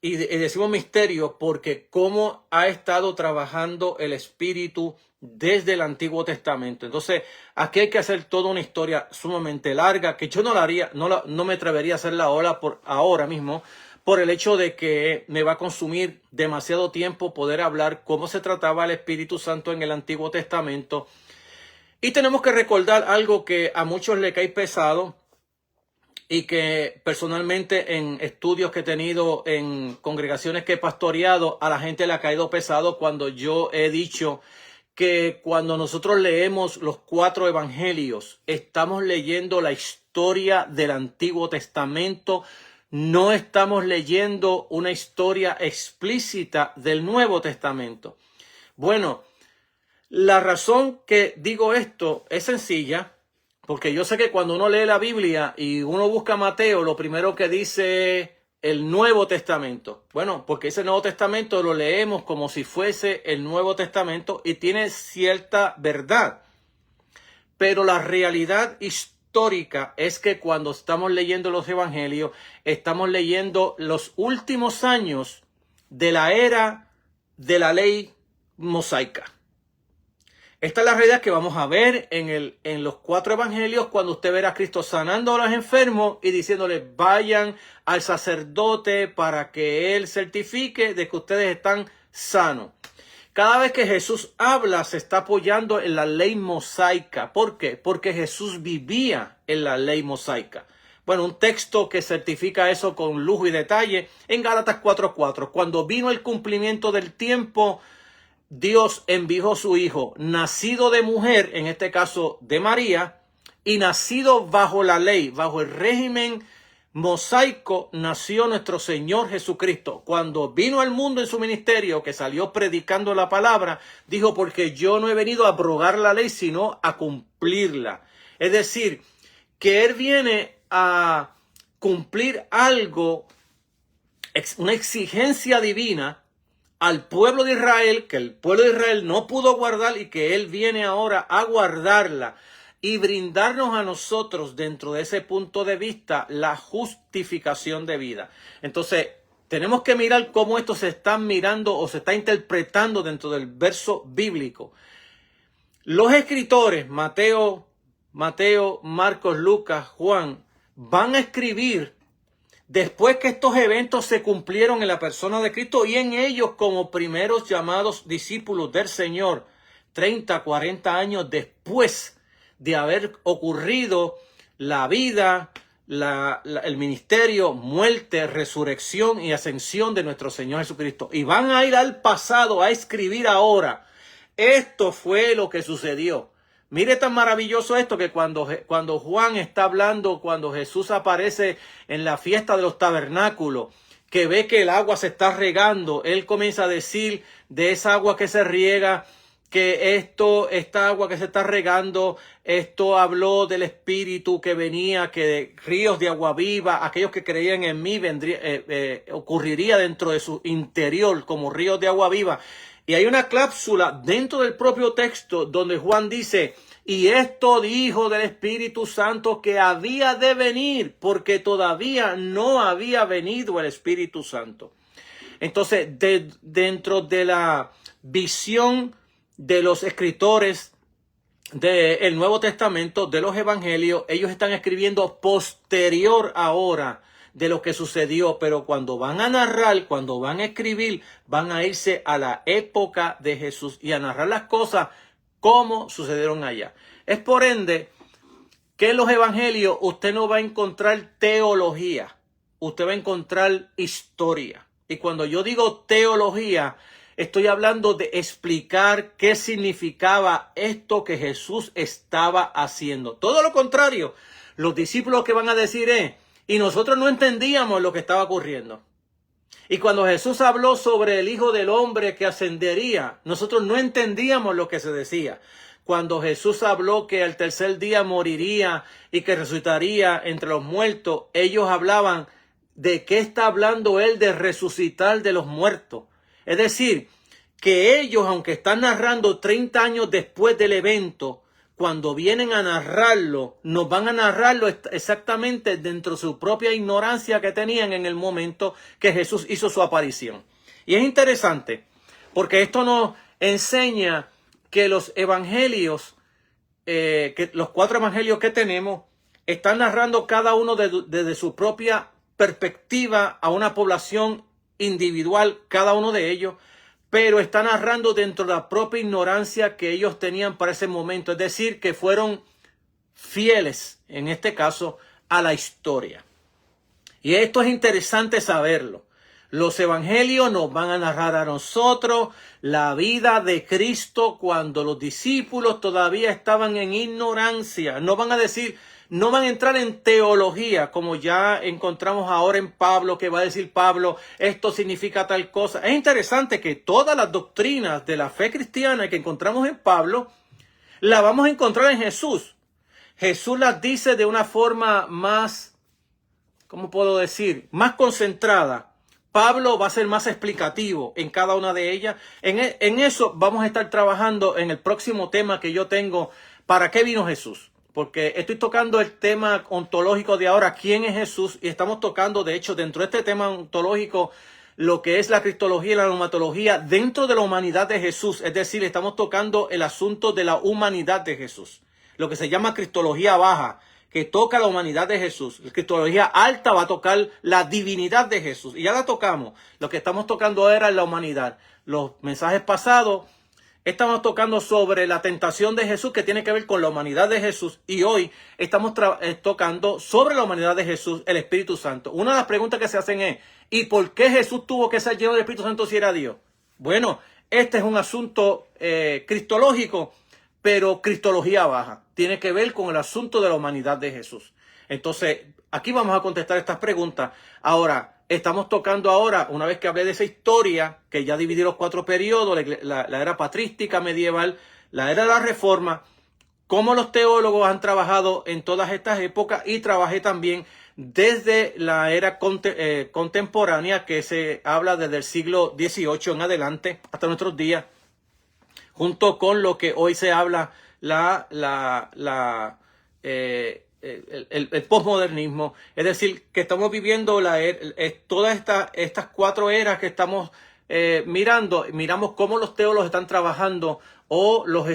y decimos misterio porque cómo ha estado trabajando el Espíritu desde el Antiguo Testamento. Entonces, aquí hay que hacer toda una historia sumamente larga, que yo no la haría, no me atrevería a hacerla ahora mismo, por el hecho de que me va a consumir demasiado tiempo poder hablar cómo se trataba el Espíritu Santo en el Antiguo Testamento. Y tenemos que recordar algo que a muchos le cae pesado y que personalmente en estudios que he tenido en congregaciones que he pastoreado, a la gente le ha caído pesado cuando yo he dicho que cuando nosotros leemos los 4 evangelios, estamos leyendo la historia del Antiguo Testamento, no estamos leyendo una historia explícita del Nuevo Testamento. Bueno, La razón que digo esto es sencilla, porque yo sé que cuando uno lee la Biblia y uno busca a Mateo, lo primero que dice el Nuevo Testamento. Bueno, porque ese Nuevo Testamento lo leemos como si fuese el Nuevo Testamento y tiene cierta verdad. Pero la realidad histórica es que cuando estamos leyendo los evangelios, estamos leyendo los últimos años de la era de la ley mosaica. Esta es la realidad que vamos a ver en los 4 evangelios cuando usted verá a Cristo sanando a los enfermos y diciéndoles vayan al sacerdote para que él certifique de que ustedes están sanos. Cada vez que Jesús habla se está apoyando en la ley mosaica. ¿Por qué? Porque Jesús vivía en la ley mosaica. Bueno, un texto que certifica eso con lujo y detalle en Gálatas 4:4. Cuando vino el cumplimiento del tiempo, Dios envió a su Hijo, nacido de mujer, en este caso de María, y nacido bajo la ley, bajo el régimen mosaico, nació nuestro Señor Jesucristo. Cuando vino al mundo en su ministerio, que salió predicando la palabra, dijo, porque yo no he venido a abrogar la ley, sino a cumplirla. Es decir, que Él viene a cumplir algo, una exigencia divina, al pueblo de Israel, que el pueblo de Israel no pudo guardar y que Él viene ahora a guardarla y brindarnos a nosotros dentro de ese punto de vista la justificación de vida. Entonces, tenemos que mirar cómo esto se está mirando o se está interpretando dentro del verso bíblico. Los escritores, Mateo, Marcos, Lucas, Juan, van a escribir después que estos eventos se cumplieron en la persona de Cristo y en ellos como primeros llamados discípulos del Señor, 30, 40 años después de haber ocurrido la vida, el ministerio, muerte, resurrección y ascensión de nuestro Señor Jesucristo. Y van a ir al pasado a escribir ahora. Esto fue lo que sucedió. Mire tan maravilloso esto que cuando Juan está hablando, cuando Jesús aparece en la fiesta de los tabernáculos, que ve que el agua se está regando, él comienza a decir de esa agua que se riega, que esta agua que se está regando, esto habló del Espíritu que venía, que de ríos de agua viva, aquellos que creían en mí, ocurriría dentro de su interior como ríos de agua viva. Y hay una cláusula dentro del propio texto donde Juan dice, y esto dijo del Espíritu Santo que había de venir, porque todavía no había venido el Espíritu Santo. Entonces, dentro de la visión de los escritores del Nuevo Testamento, de los Evangelios, ellos están escribiendo posterior ahora de lo que sucedió, pero cuando van a narrar, cuando van a escribir, van a irse a la época de Jesús y a narrar las cosas como sucedieron allá. Es por ende que en los evangelios usted no va a encontrar teología, usted va a encontrar historia. Y cuando yo digo teología, estoy hablando de explicar qué significaba esto que Jesús estaba haciendo. Todo lo contrario, los discípulos que van a decir y nosotros no entendíamos lo que estaba ocurriendo. Y cuando Jesús habló sobre el Hijo del Hombre que ascendería, nosotros no entendíamos lo que se decía. Cuando Jesús habló que al tercer día moriría y que resucitaría entre los muertos, ellos hablaban de qué está hablando Él de resucitar de los muertos. Es decir, que ellos, aunque están narrando 30 años después del evento, cuando vienen a narrarlo, nos van a narrarlo exactamente dentro de su propia ignorancia que tenían en el momento que Jesús hizo su aparición. Y es interesante, porque esto nos enseña que los evangelios, que los 4 evangelios que tenemos, están narrando cada uno desde su propia perspectiva a una población individual, cada uno de ellos, pero está narrando dentro de la propia ignorancia que ellos tenían para ese momento. Es decir, que fueron fieles, en este caso, a la historia. Y esto es interesante saberlo. Los evangelios nos van a narrar a nosotros la vida de Cristo cuando los discípulos todavía estaban en ignorancia. No van a decir, no van a entrar en teología, como ya encontramos ahora en Pablo, que va a decir Pablo, esto significa tal cosa. Es interesante que todas las doctrinas de la fe cristiana que encontramos en Pablo, la vamos a encontrar en Jesús. Jesús las dice de una forma más, ¿cómo puedo decir? Más concentrada. Pablo va a ser más explicativo en cada una de ellas. En eso vamos a estar trabajando en el próximo tema que yo tengo. ¿Para qué vino Jesús? Porque estoy tocando el tema ontológico de ahora, ¿quién es Jesús? Y estamos tocando, de hecho, dentro de este tema ontológico, lo que es la cristología y la neumatología dentro de la humanidad de Jesús. Es decir, estamos tocando el asunto de la humanidad de Jesús. Lo que se llama cristología baja, que toca la humanidad de Jesús. La cristología alta va a tocar la divinidad de Jesús. Y ya la tocamos. Lo que estamos tocando era la humanidad. Los mensajes pasados estamos tocando sobre la tentación de Jesús, que tiene que ver con la humanidad de Jesús. Y hoy estamos tocando sobre la humanidad de Jesús, el Espíritu Santo. Una de las preguntas que se hacen es, ¿y por qué Jesús tuvo que ser lleno del Espíritu Santo si era Dios? Bueno, este es un asunto cristológico, pero cristología baja. Tiene que ver con el asunto de la humanidad de Jesús. Entonces, aquí vamos a contestar estas preguntas. Ahora, estamos tocando ahora, una vez que hablé de esa historia, que ya dividí los 4 periodos, la era patrística medieval, la era de la Reforma, cómo los teólogos han trabajado en todas estas épocas, y trabajé también desde la era contemporánea, que se habla desde el siglo XVIII en adelante hasta nuestros días, junto con lo que hoy se habla el posmodernismo. Es decir, que estamos viviendo todas estas 4 eras que estamos miramos cómo los teólogos están trabajando, o los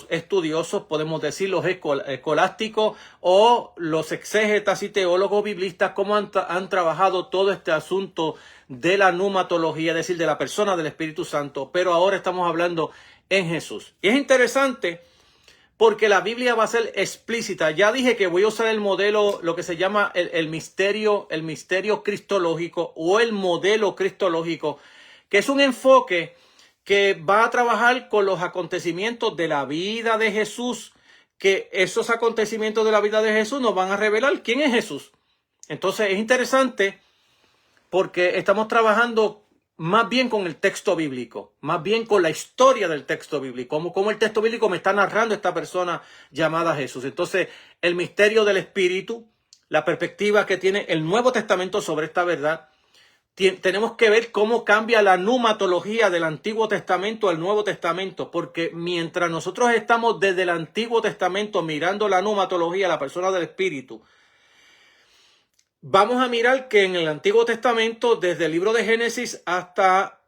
estudiosos, podemos decir los escolásticos, o los exégetas y teólogos biblistas, cómo han trabajado todo este asunto de la neumatología, es decir, de la persona del Espíritu Santo. Pero ahora estamos hablando en Jesús. Y es interesante porque la Biblia va a ser explícita. Ya dije que voy a usar el modelo, lo que se llama el misterio cristológico, o el modelo cristológico, que es un enfoque que va a trabajar con los acontecimientos de la vida de Jesús, que esos acontecimientos de la vida de Jesús nos van a revelar quién es Jesús. Entonces es interesante porque estamos trabajando más bien con el texto bíblico, más bien con la historia del texto bíblico, como el texto bíblico me está narrando esta persona llamada Jesús. Entonces, el misterio del Espíritu, la perspectiva que tiene el Nuevo Testamento sobre esta verdad, tenemos que ver cómo cambia la neumatología del Antiguo Testamento al Nuevo Testamento, porque mientras nosotros estamos desde el Antiguo Testamento mirando la neumatología, la persona del Espíritu, vamos a mirar que en el Antiguo Testamento, desde el libro de Génesis hasta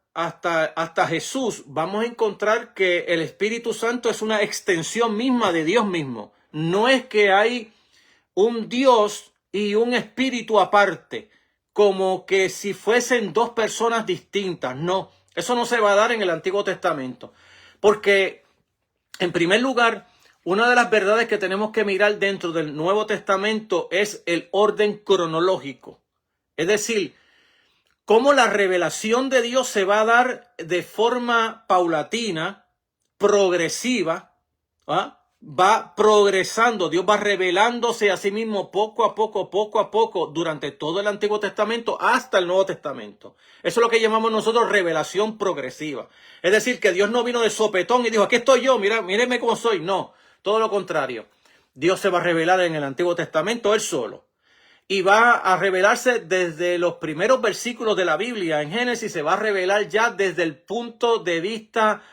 Jesús, vamos a encontrar que el Espíritu Santo es una extensión misma de Dios mismo. No es que hay un Dios y un espíritu aparte, como que si fuesen 2 personas distintas. No, eso no se va a dar en el Antiguo Testamento. Porque, en primer lugar, una de las verdades que tenemos que mirar dentro del Nuevo Testamento es el orden cronológico. Es decir, cómo la revelación de Dios se va a dar de forma paulatina, progresiva, va progresando. Dios va revelándose a sí mismo poco a poco, durante todo el Antiguo Testamento hasta el Nuevo Testamento. Eso es lo que llamamos nosotros revelación progresiva. Es decir, que Dios no vino de sopetón y dijo, aquí estoy yo, mírenme cómo soy. No, todo lo contrario. Dios se va a revelar en el Antiguo Testamento él solo. Y va a revelarse desde los primeros versículos de la Biblia. En Génesis se va a revelar ya desde el punto de vista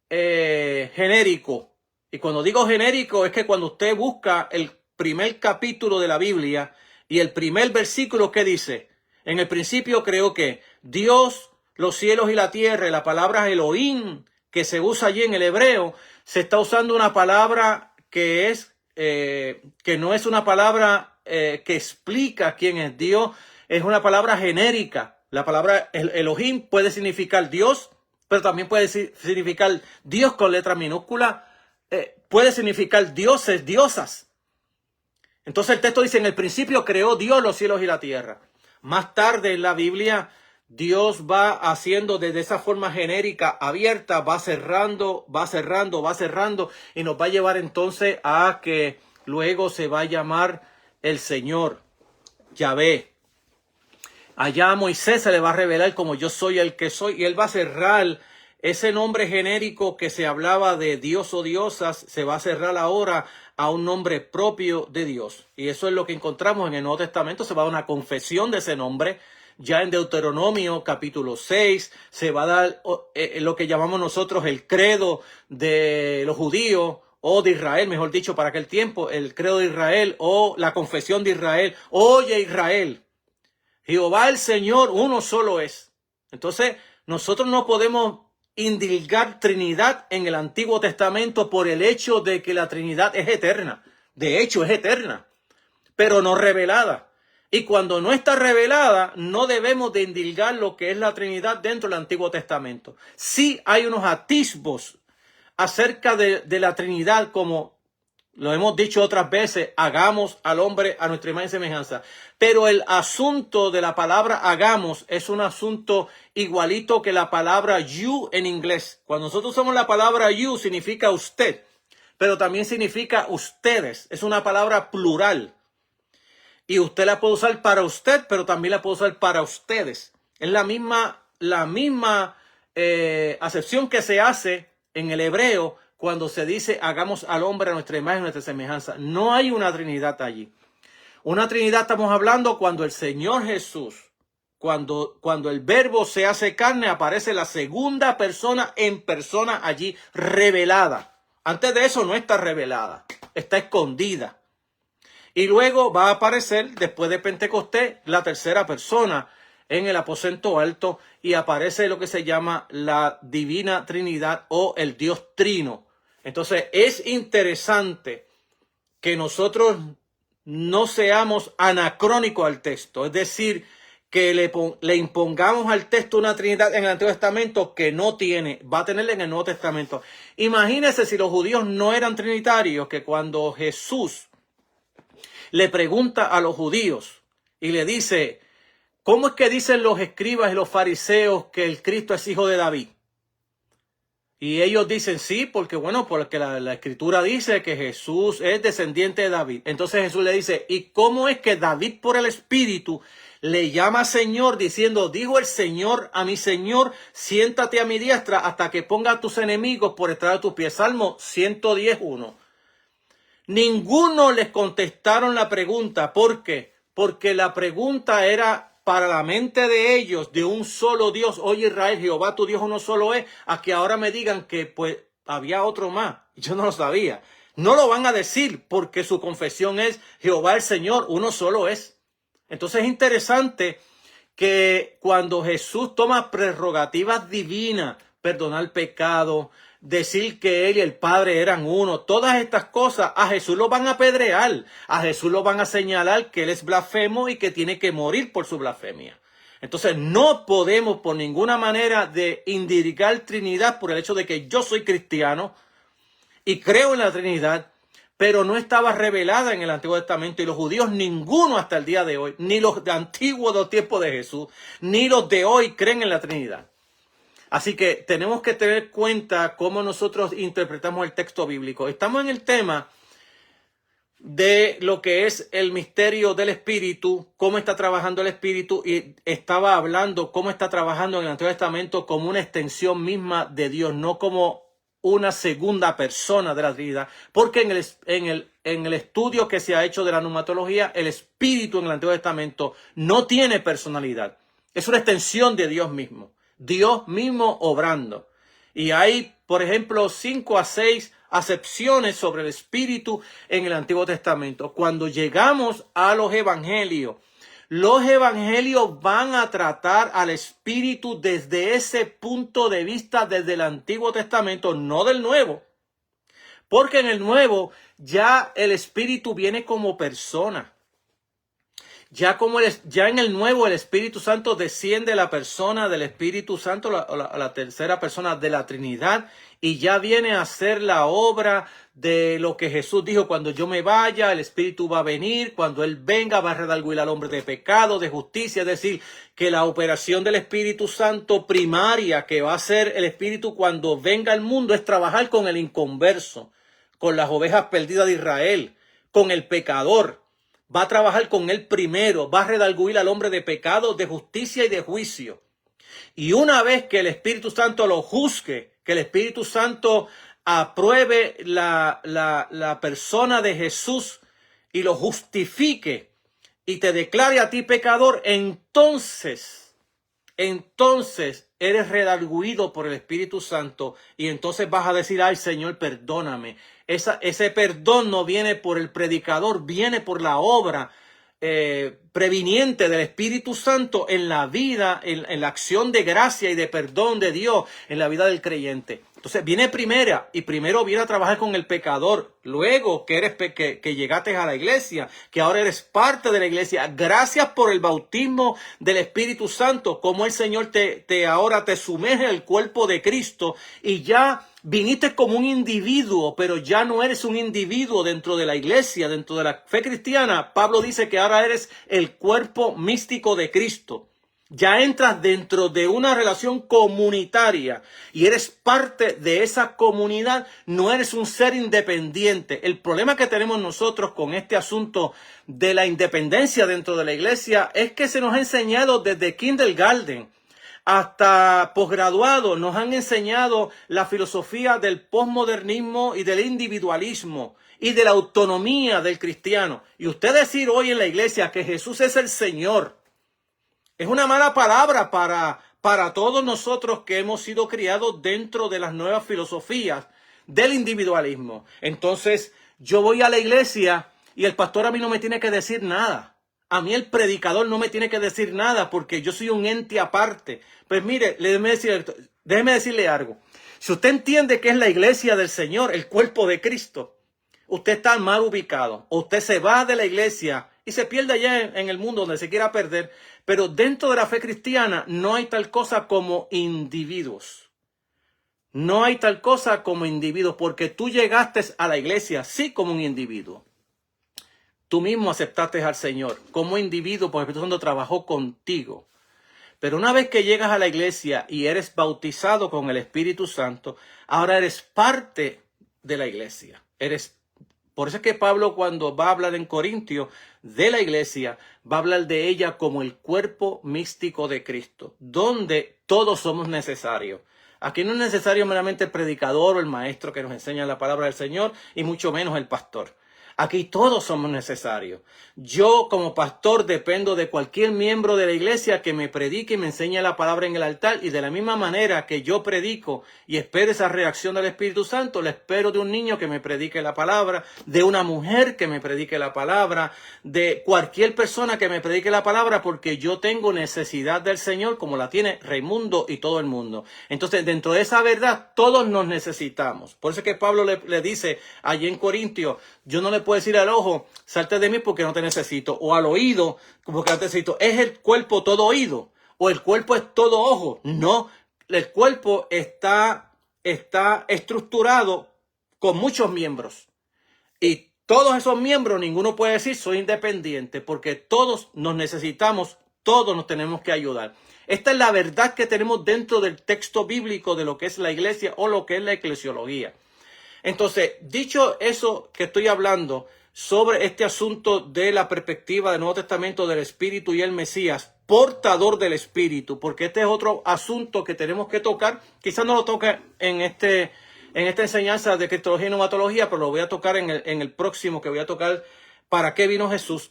genérico. Y cuando digo genérico es que cuando usted busca el primer capítulo de la Biblia y el primer versículo que dice, en el principio creó que Dios, los cielos y la tierra, y la palabra Elohim que se usa allí en el hebreo, se está usando una palabra que no es una palabra que explica quién es Dios, es una palabra genérica. La palabra Elohim puede significar Dios, pero también puede significar Dios con letra minúscula, puede significar dioses, diosas. Entonces el texto dice, en el principio creó Dios los cielos y la tierra. Más tarde en la Biblia, Dios va haciendo desde esa forma genérica, abierta, va cerrando, y nos va a llevar entonces a que luego se va a llamar el Señor, Yahvé. Allá a Moisés se le va a revelar como yo soy el que soy, y él va a cerrar ese nombre genérico que se hablaba de Dios o diosas, se va a cerrar ahora a un nombre propio de Dios. Y eso es lo que encontramos en el Nuevo Testamento. Se va a dar una confesión de ese nombre. Ya en Deuteronomio capítulo 6 se va a dar lo que llamamos nosotros el credo de los judíos, o de Israel, mejor dicho, para aquel tiempo, el credo de Israel o la confesión de Israel. Oye, Israel, Jehová el Señor, uno solo es. Entonces, nosotros no podemos indilgar Trinidad en el Antiguo Testamento por el hecho de que la Trinidad es eterna. De hecho, es eterna, pero no revelada. Y cuando no está revelada, no debemos de indilgar lo que es la Trinidad dentro del Antiguo Testamento. Sí hay unos atisbos acerca de la Trinidad, como lo hemos dicho otras veces, hagamos al hombre a nuestra imagen y semejanza. Pero el asunto de la palabra hagamos es un asunto igualito que la palabra you en inglés. Cuando nosotros usamos la palabra you, significa usted, pero también significa ustedes. Es una palabra plural. Y usted la puede usar para usted, pero también la puede usar para ustedes. Es la misma acepción que se hace en el hebreo cuando se dice hagamos al hombre a nuestra imagen y nuestra semejanza. No hay una Trinidad allí. Una Trinidad estamos hablando cuando el Señor Jesús, cuando el verbo se hace carne, aparece la segunda persona en persona allí revelada. Antes de eso no está revelada, está escondida. Y luego va a aparecer, después de Pentecostés, la tercera persona en el aposento alto y aparece lo que se llama la Divina Trinidad o el Dios Trino. Entonces es interesante que nosotros no seamos anacrónicos al texto, es decir, que le impongamos al texto una Trinidad en el Antiguo Testamento que no tiene, va a tenerla en el Nuevo Testamento. Imagínense si los judíos no eran trinitarios, que cuando Jesús le pregunta a los judíos y le dice, ¿cómo es que dicen los escribas y los fariseos que el Cristo es hijo de David? Y ellos dicen sí, porque la escritura dice que Jesús es descendiente de David. Entonces Jesús le dice, ¿y cómo es que David por el Espíritu le llama Señor diciendo, dijo el Señor a mi Señor, siéntate a mi diestra hasta que ponga a tus enemigos por estrado de tus pies? Salmo 110:1. Ninguno les contestaron la pregunta. ¿Por qué? Porque la pregunta era para la mente de ellos, de un solo Dios. Oye Israel, Jehová tu Dios uno solo es. A que ahora me digan que pues había otro más. Yo no lo sabía. No lo van a decir porque su confesión es Jehová el Señor, uno solo es. Entonces es interesante que cuando Jesús toma prerrogativas divinas, perdonar pecado, decir que él y el Padre eran uno, todas estas cosas, a Jesús lo van a apedrear, a Jesús lo van a señalar que él es blasfemo y que tiene que morir por su blasfemia. Entonces no podemos por ninguna manera de indicar Trinidad por el hecho de que yo soy cristiano y creo en la Trinidad, pero no estaba revelada en el Antiguo Testamento, y los judíos ninguno hasta el día de hoy, ni los de antiguos de los tiempos de Jesús, ni los de hoy creen en la Trinidad. Así que tenemos que tener cuenta cómo nosotros interpretamos el texto bíblico. Estamos en el tema de lo que es el misterio del Espíritu, cómo está trabajando el Espíritu, y estaba hablando cómo está trabajando en el Antiguo Testamento como una extensión misma de Dios, no como una segunda persona de la Trinidad, porque en el estudio que se ha hecho de la neumatología, el Espíritu en el Antiguo Testamento no tiene personalidad, es una extensión de Dios mismo. Dios mismo obrando. Y hay, por ejemplo, 5 a 6 acepciones sobre el Espíritu en el Antiguo Testamento. Cuando llegamos a los evangelios van a tratar al Espíritu desde ese punto de vista, desde el Antiguo Testamento, no del Nuevo. Porque en el Nuevo ya el Espíritu viene como persona. Ya en el Nuevo el Espíritu Santo desciende la persona del Espíritu Santo, la tercera persona de la Trinidad, y ya viene a hacer la obra de lo que Jesús dijo: cuando yo me vaya, el Espíritu va a venir, cuando Él venga va a redarguir al hombre de pecado, de justicia. Es decir, que la operación del Espíritu Santo primaria que va a hacer el Espíritu cuando venga al mundo es trabajar con el inconverso, con las ovejas perdidas de Israel, con el pecador. Va a trabajar con él primero, va a redarguir al hombre de pecado, de justicia y de juicio. Y una vez que el Espíritu Santo lo juzgue, que el Espíritu Santo apruebe la persona de Jesús y lo justifique y te declare a ti pecador, entonces eres redarguido por el Espíritu Santo y entonces vas a decir, ay Señor, perdóname. Ese perdón no viene por el predicador, viene por la obra previniente del Espíritu Santo en la vida, en la acción de gracia y de perdón de Dios en la vida del creyente. Entonces viene primero viene a trabajar con el pecador, luego que llegaste a la iglesia, que ahora eres parte de la iglesia, gracias por el bautismo del Espíritu Santo, como el Señor ahora te sumerge al cuerpo de Cristo y ya viniste como un individuo, pero ya no eres un individuo dentro de la iglesia, dentro de la fe cristiana. Pablo dice que ahora eres el cuerpo místico de Cristo. Ya entras dentro de una relación comunitaria y eres parte de esa comunidad, no eres un ser independiente. El problema que tenemos nosotros con este asunto de la independencia dentro de la iglesia es que se nos ha enseñado desde kindergarten hasta posgraduado, nos han enseñado la filosofía del posmodernismo y del individualismo y de la autonomía del cristiano. Y usted decir hoy en la iglesia que Jesús es el Señor, es una mala palabra para todos nosotros que hemos sido criados dentro de las nuevas filosofías del individualismo. Entonces, yo voy a la iglesia y el pastor a mí no me tiene que decir nada. A mí el predicador no me tiene que decir nada porque yo soy un ente aparte. Pues mire, déjeme decirle algo. Si usted entiende que es la iglesia del Señor, el cuerpo de Cristo, usted está mal ubicado. Usted se va de la iglesia y se pierde allá en el mundo donde se quiera perder. Pero dentro de la fe cristiana no hay tal cosa como individuos. No hay tal cosa como individuos porque tú llegaste a la iglesia sí como un individuo. Tú mismo aceptaste al Señor como individuo porque el Espíritu Santo trabajó contigo. Pero una vez que llegas a la iglesia y eres bautizado con el Espíritu Santo, ahora eres parte de la iglesia. Por eso es que Pablo, cuando va a hablar en Corintios de la iglesia, va a hablar de ella como el cuerpo místico de Cristo, donde todos somos necesarios. Aquí no es necesario meramente el predicador o el maestro que nos enseña la palabra del Señor, y mucho menos el pastor. Aquí todos somos necesarios. Yo como pastor dependo de cualquier miembro de la iglesia que me predique y me enseñe la palabra en el altar. Y de la misma manera que yo predico y espero esa reacción del Espíritu Santo, le espero de un niño que me predique la palabra, de una mujer que me predique la palabra, de cualquier persona que me predique la palabra, porque yo tengo necesidad del Señor como la tiene Raimundo y todo el mundo. Entonces, dentro de esa verdad, todos nos necesitamos. Por eso es que Pablo le dice allí en Corintios, yo no le puedo decir al ojo, salte de mí porque no te necesito, o al oído, porque no te necesito. ¿Es el cuerpo todo oído? ¿O el cuerpo es todo ojo? No, el cuerpo está estructurado con muchos miembros. Y todos esos miembros, ninguno puede decir soy independiente, porque todos nos necesitamos, todos nos tenemos que ayudar. Esta es la verdad que tenemos dentro del texto bíblico de lo que es la iglesia o lo que es la eclesiología. Entonces, dicho eso que estoy hablando sobre este asunto de la perspectiva del Nuevo Testamento del Espíritu y el Mesías, portador del Espíritu, porque este es otro asunto que tenemos que tocar, quizás no lo toque en esta enseñanza de cristología y neumatología, pero lo voy a tocar en el próximo que voy a tocar, ¿para qué vino Jesús?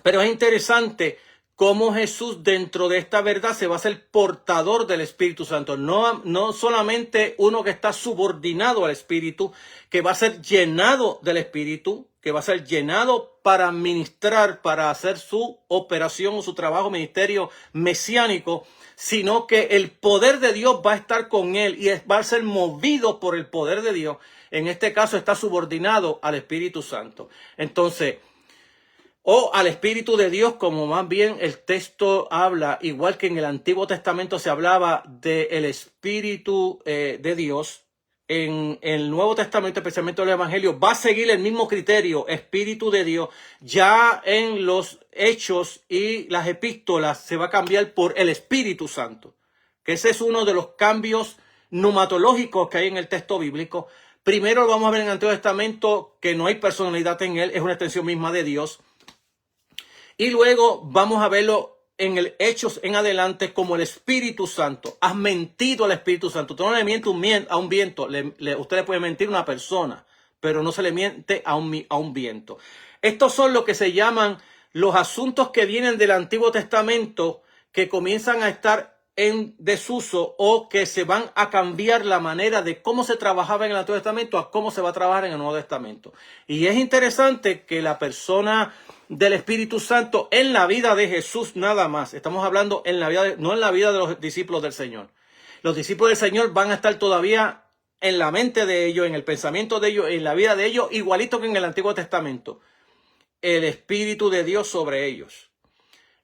Pero es interesante cómo Jesús dentro de esta verdad se va a ser portador del Espíritu Santo. No solamente uno que está subordinado al Espíritu, que va a ser llenado del Espíritu, que va a ser llenado para ministrar, para hacer su operación o su trabajo, ministerio mesiánico, sino que el poder de Dios va a estar con él y va a ser movido por el poder de Dios. En este caso está subordinado al Espíritu Santo. Entonces, o al Espíritu de Dios, como más bien el texto habla, igual que en el Antiguo Testamento se hablaba del Espíritu de Dios, en el Nuevo Testamento, especialmente en el Evangelio, va a seguir el mismo criterio, Espíritu de Dios. Ya en los Hechos y las Epístolas se va a cambiar por el Espíritu Santo, que ese es uno de los cambios neumatológicos que hay en el texto bíblico. Primero lo vamos a ver en el Antiguo Testamento, que no hay personalidad en él, es una extensión misma de Dios. Y luego vamos a verlo en el Hechos en adelante como el Espíritu Santo. Has mentido al Espíritu Santo. Tú no le mientes a un viento. Usted le puede mentir a una persona, pero no se le miente a un viento. Estos son lo que se llaman los asuntos que vienen del Antiguo Testamento, que comienzan a estar en desuso o que se van a cambiar la manera de cómo se trabajaba en el Antiguo Testamento a cómo se va a trabajar en el Nuevo Testamento. Y es interesante que la persona del Espíritu Santo en la vida de Jesús nada más, estamos hablando en la vida no en la vida de los discípulos del Señor. Los discípulos del Señor van a estar todavía en la mente de ellos, en el pensamiento de ellos, en la vida de ellos, igualito que en el Antiguo Testamento. El Espíritu de Dios sobre ellos.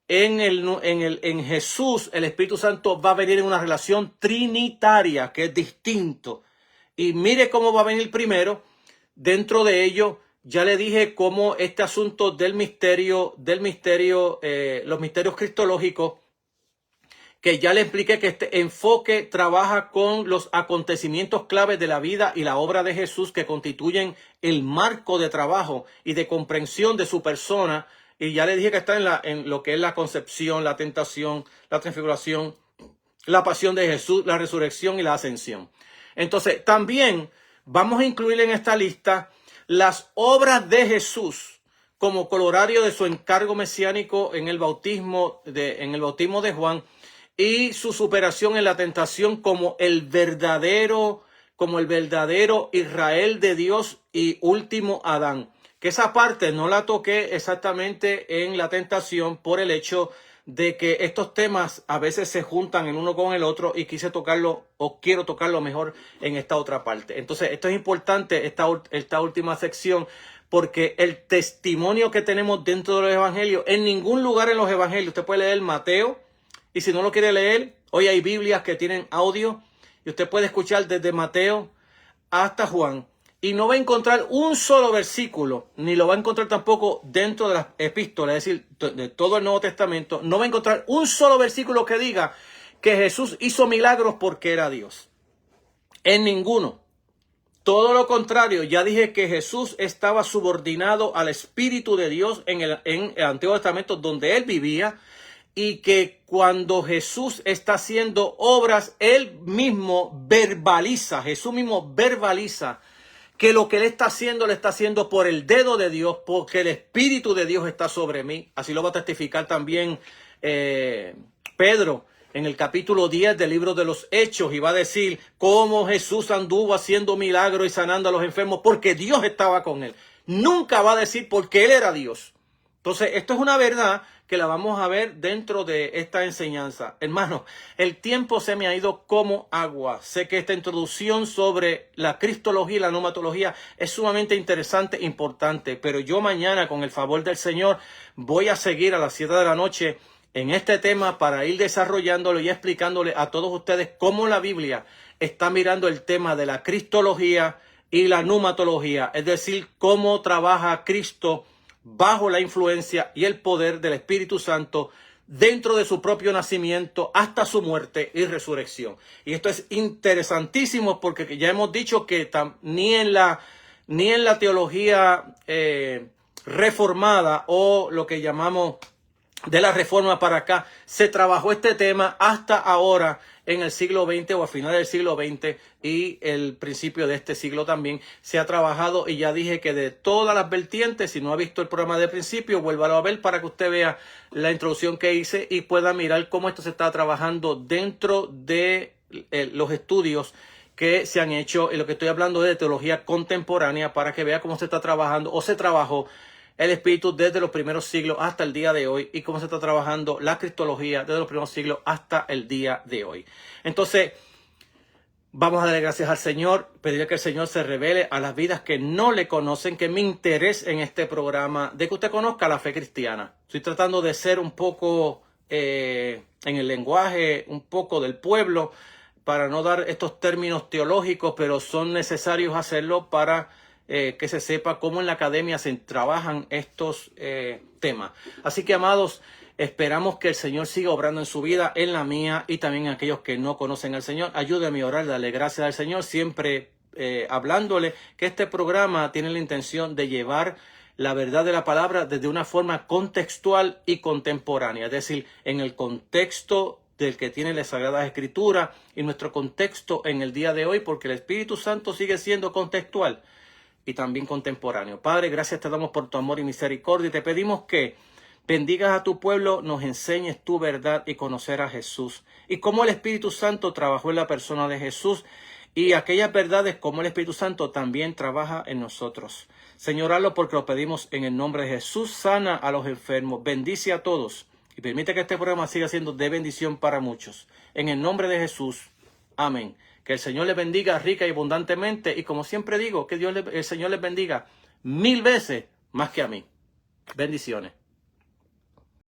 En Jesús, el Espíritu Santo va a venir en una relación trinitaria, que es distinto. Y mire cómo va a venir primero. Dentro de ello, ya le dije cómo este asunto del misterio, los misterios cristológicos, que ya le expliqué que este enfoque trabaja con los acontecimientos claves de la vida y la obra de Jesús, que constituyen el marco de trabajo y de comprensión de su persona. Y ya le dije que está en lo que es la concepción, la tentación, la transfiguración, la pasión de Jesús, la resurrección y la ascensión. Entonces, también vamos a incluir en esta lista las obras de Jesús como corolario de su encargo mesiánico en el bautismo de Juan, y su superación en la tentación como el verdadero Israel de Dios y último Adán. Que esa parte no la toqué exactamente en la tentación por el hecho de que estos temas a veces se juntan en uno con el otro, y quise tocarlo o quiero tocarlo mejor en esta otra parte. Entonces, esto es importante, esta última sección, porque el testimonio que tenemos dentro de los evangelios, en ningún lugar en los evangelios, usted puede leer Mateo, y si no lo quiere leer, hoy hay Biblias que tienen audio, y usted puede escuchar desde Mateo hasta Juan, y no va a encontrar un solo versículo, ni lo va a encontrar tampoco dentro de las epístolas, es decir, de todo el Nuevo Testamento, no va a encontrar un solo versículo que diga que Jesús hizo milagros porque era Dios. En ninguno. Todo lo contrario, ya dije que Jesús estaba subordinado al Espíritu de Dios en el Antiguo Testamento, donde él vivía, y que cuando Jesús está haciendo obras, él mismo verbaliza, Jesús mismo verbaliza que lo que él está haciendo, lo está haciendo por el dedo de Dios, porque el Espíritu de Dios está sobre mí. Así lo va a testificar también Pedro en el capítulo 10 del libro de los Hechos, y va a decir cómo Jesús anduvo haciendo milagros y sanando a los enfermos porque Dios estaba con él. Nunca va a decir porque él era Dios. Entonces, esto es una verdad que la vamos a ver dentro de esta enseñanza. Hermanos, el tiempo se me ha ido como agua. Sé que esta introducción sobre la cristología y la neumatología es sumamente interesante e importante, pero yo mañana, con el favor del Señor, voy a seguir a las 7 de la noche en este tema para ir desarrollándolo y explicándole a todos ustedes cómo la Biblia está mirando el tema de la cristología y la neumatología, es decir, cómo trabaja Cristo bajo la influencia y el poder del Espíritu Santo dentro de su propio nacimiento hasta su muerte y resurrección. Y esto es interesantísimo porque ya hemos dicho que ni en la teología reformada, o lo que llamamos de la Reforma para acá, se trabajó este tema hasta ahora en el siglo XX o a finales del siglo XX y el principio de este siglo también se ha trabajado. Y ya dije que de todas las vertientes, si no ha visto el programa de principio, vuélvalo a ver para que usted vea la introducción que hice y pueda mirar cómo esto se está trabajando dentro de los estudios que se han hecho. En lo que estoy hablando es de teología contemporánea, para que vea cómo se está trabajando o se trabajó el Espíritu desde los primeros siglos hasta el día de hoy, y cómo se está trabajando la cristología desde los primeros siglos hasta el día de hoy. Entonces, vamos a darle gracias al Señor, pedirle que el Señor se revele a las vidas que no le conocen, que mi interés en este programa, de que usted conozca la fe cristiana. Estoy tratando de ser un poco en el lenguaje, un poco del pueblo, para no dar estos términos teológicos, pero son necesarios hacerlo para que se sepa cómo en la academia se trabajan estos temas. Así que, amados, esperamos que el Señor siga obrando en su vida, en la mía y también en aquellos que no conocen al Señor. Ayúdeme a orar, darle gracias al Señor. Siempre hablándole que este programa tiene la intención de llevar la verdad de la palabra desde una forma contextual y contemporánea, es decir, en el contexto del que tiene la Sagrada Escritura y nuestro contexto en el día de hoy, porque el Espíritu Santo sigue siendo contextual y también contemporáneo. Padre, gracias te damos por tu amor y misericordia y te pedimos que bendigas a tu pueblo, nos enseñes tu verdad y conocer a Jesús y cómo el Espíritu Santo trabajó en la persona de Jesús y aquellas verdades como el Espíritu Santo también trabaja en nosotros. Señor, hazlo porque lo pedimos en el nombre de Jesús. Sana a los enfermos, bendice a todos y permite que este programa siga siendo de bendición para muchos. En el nombre de Jesús. Amén. Que el Señor les bendiga rica y abundantemente y como siempre digo, que el Señor les bendiga 1000 veces más que a mí. Bendiciones.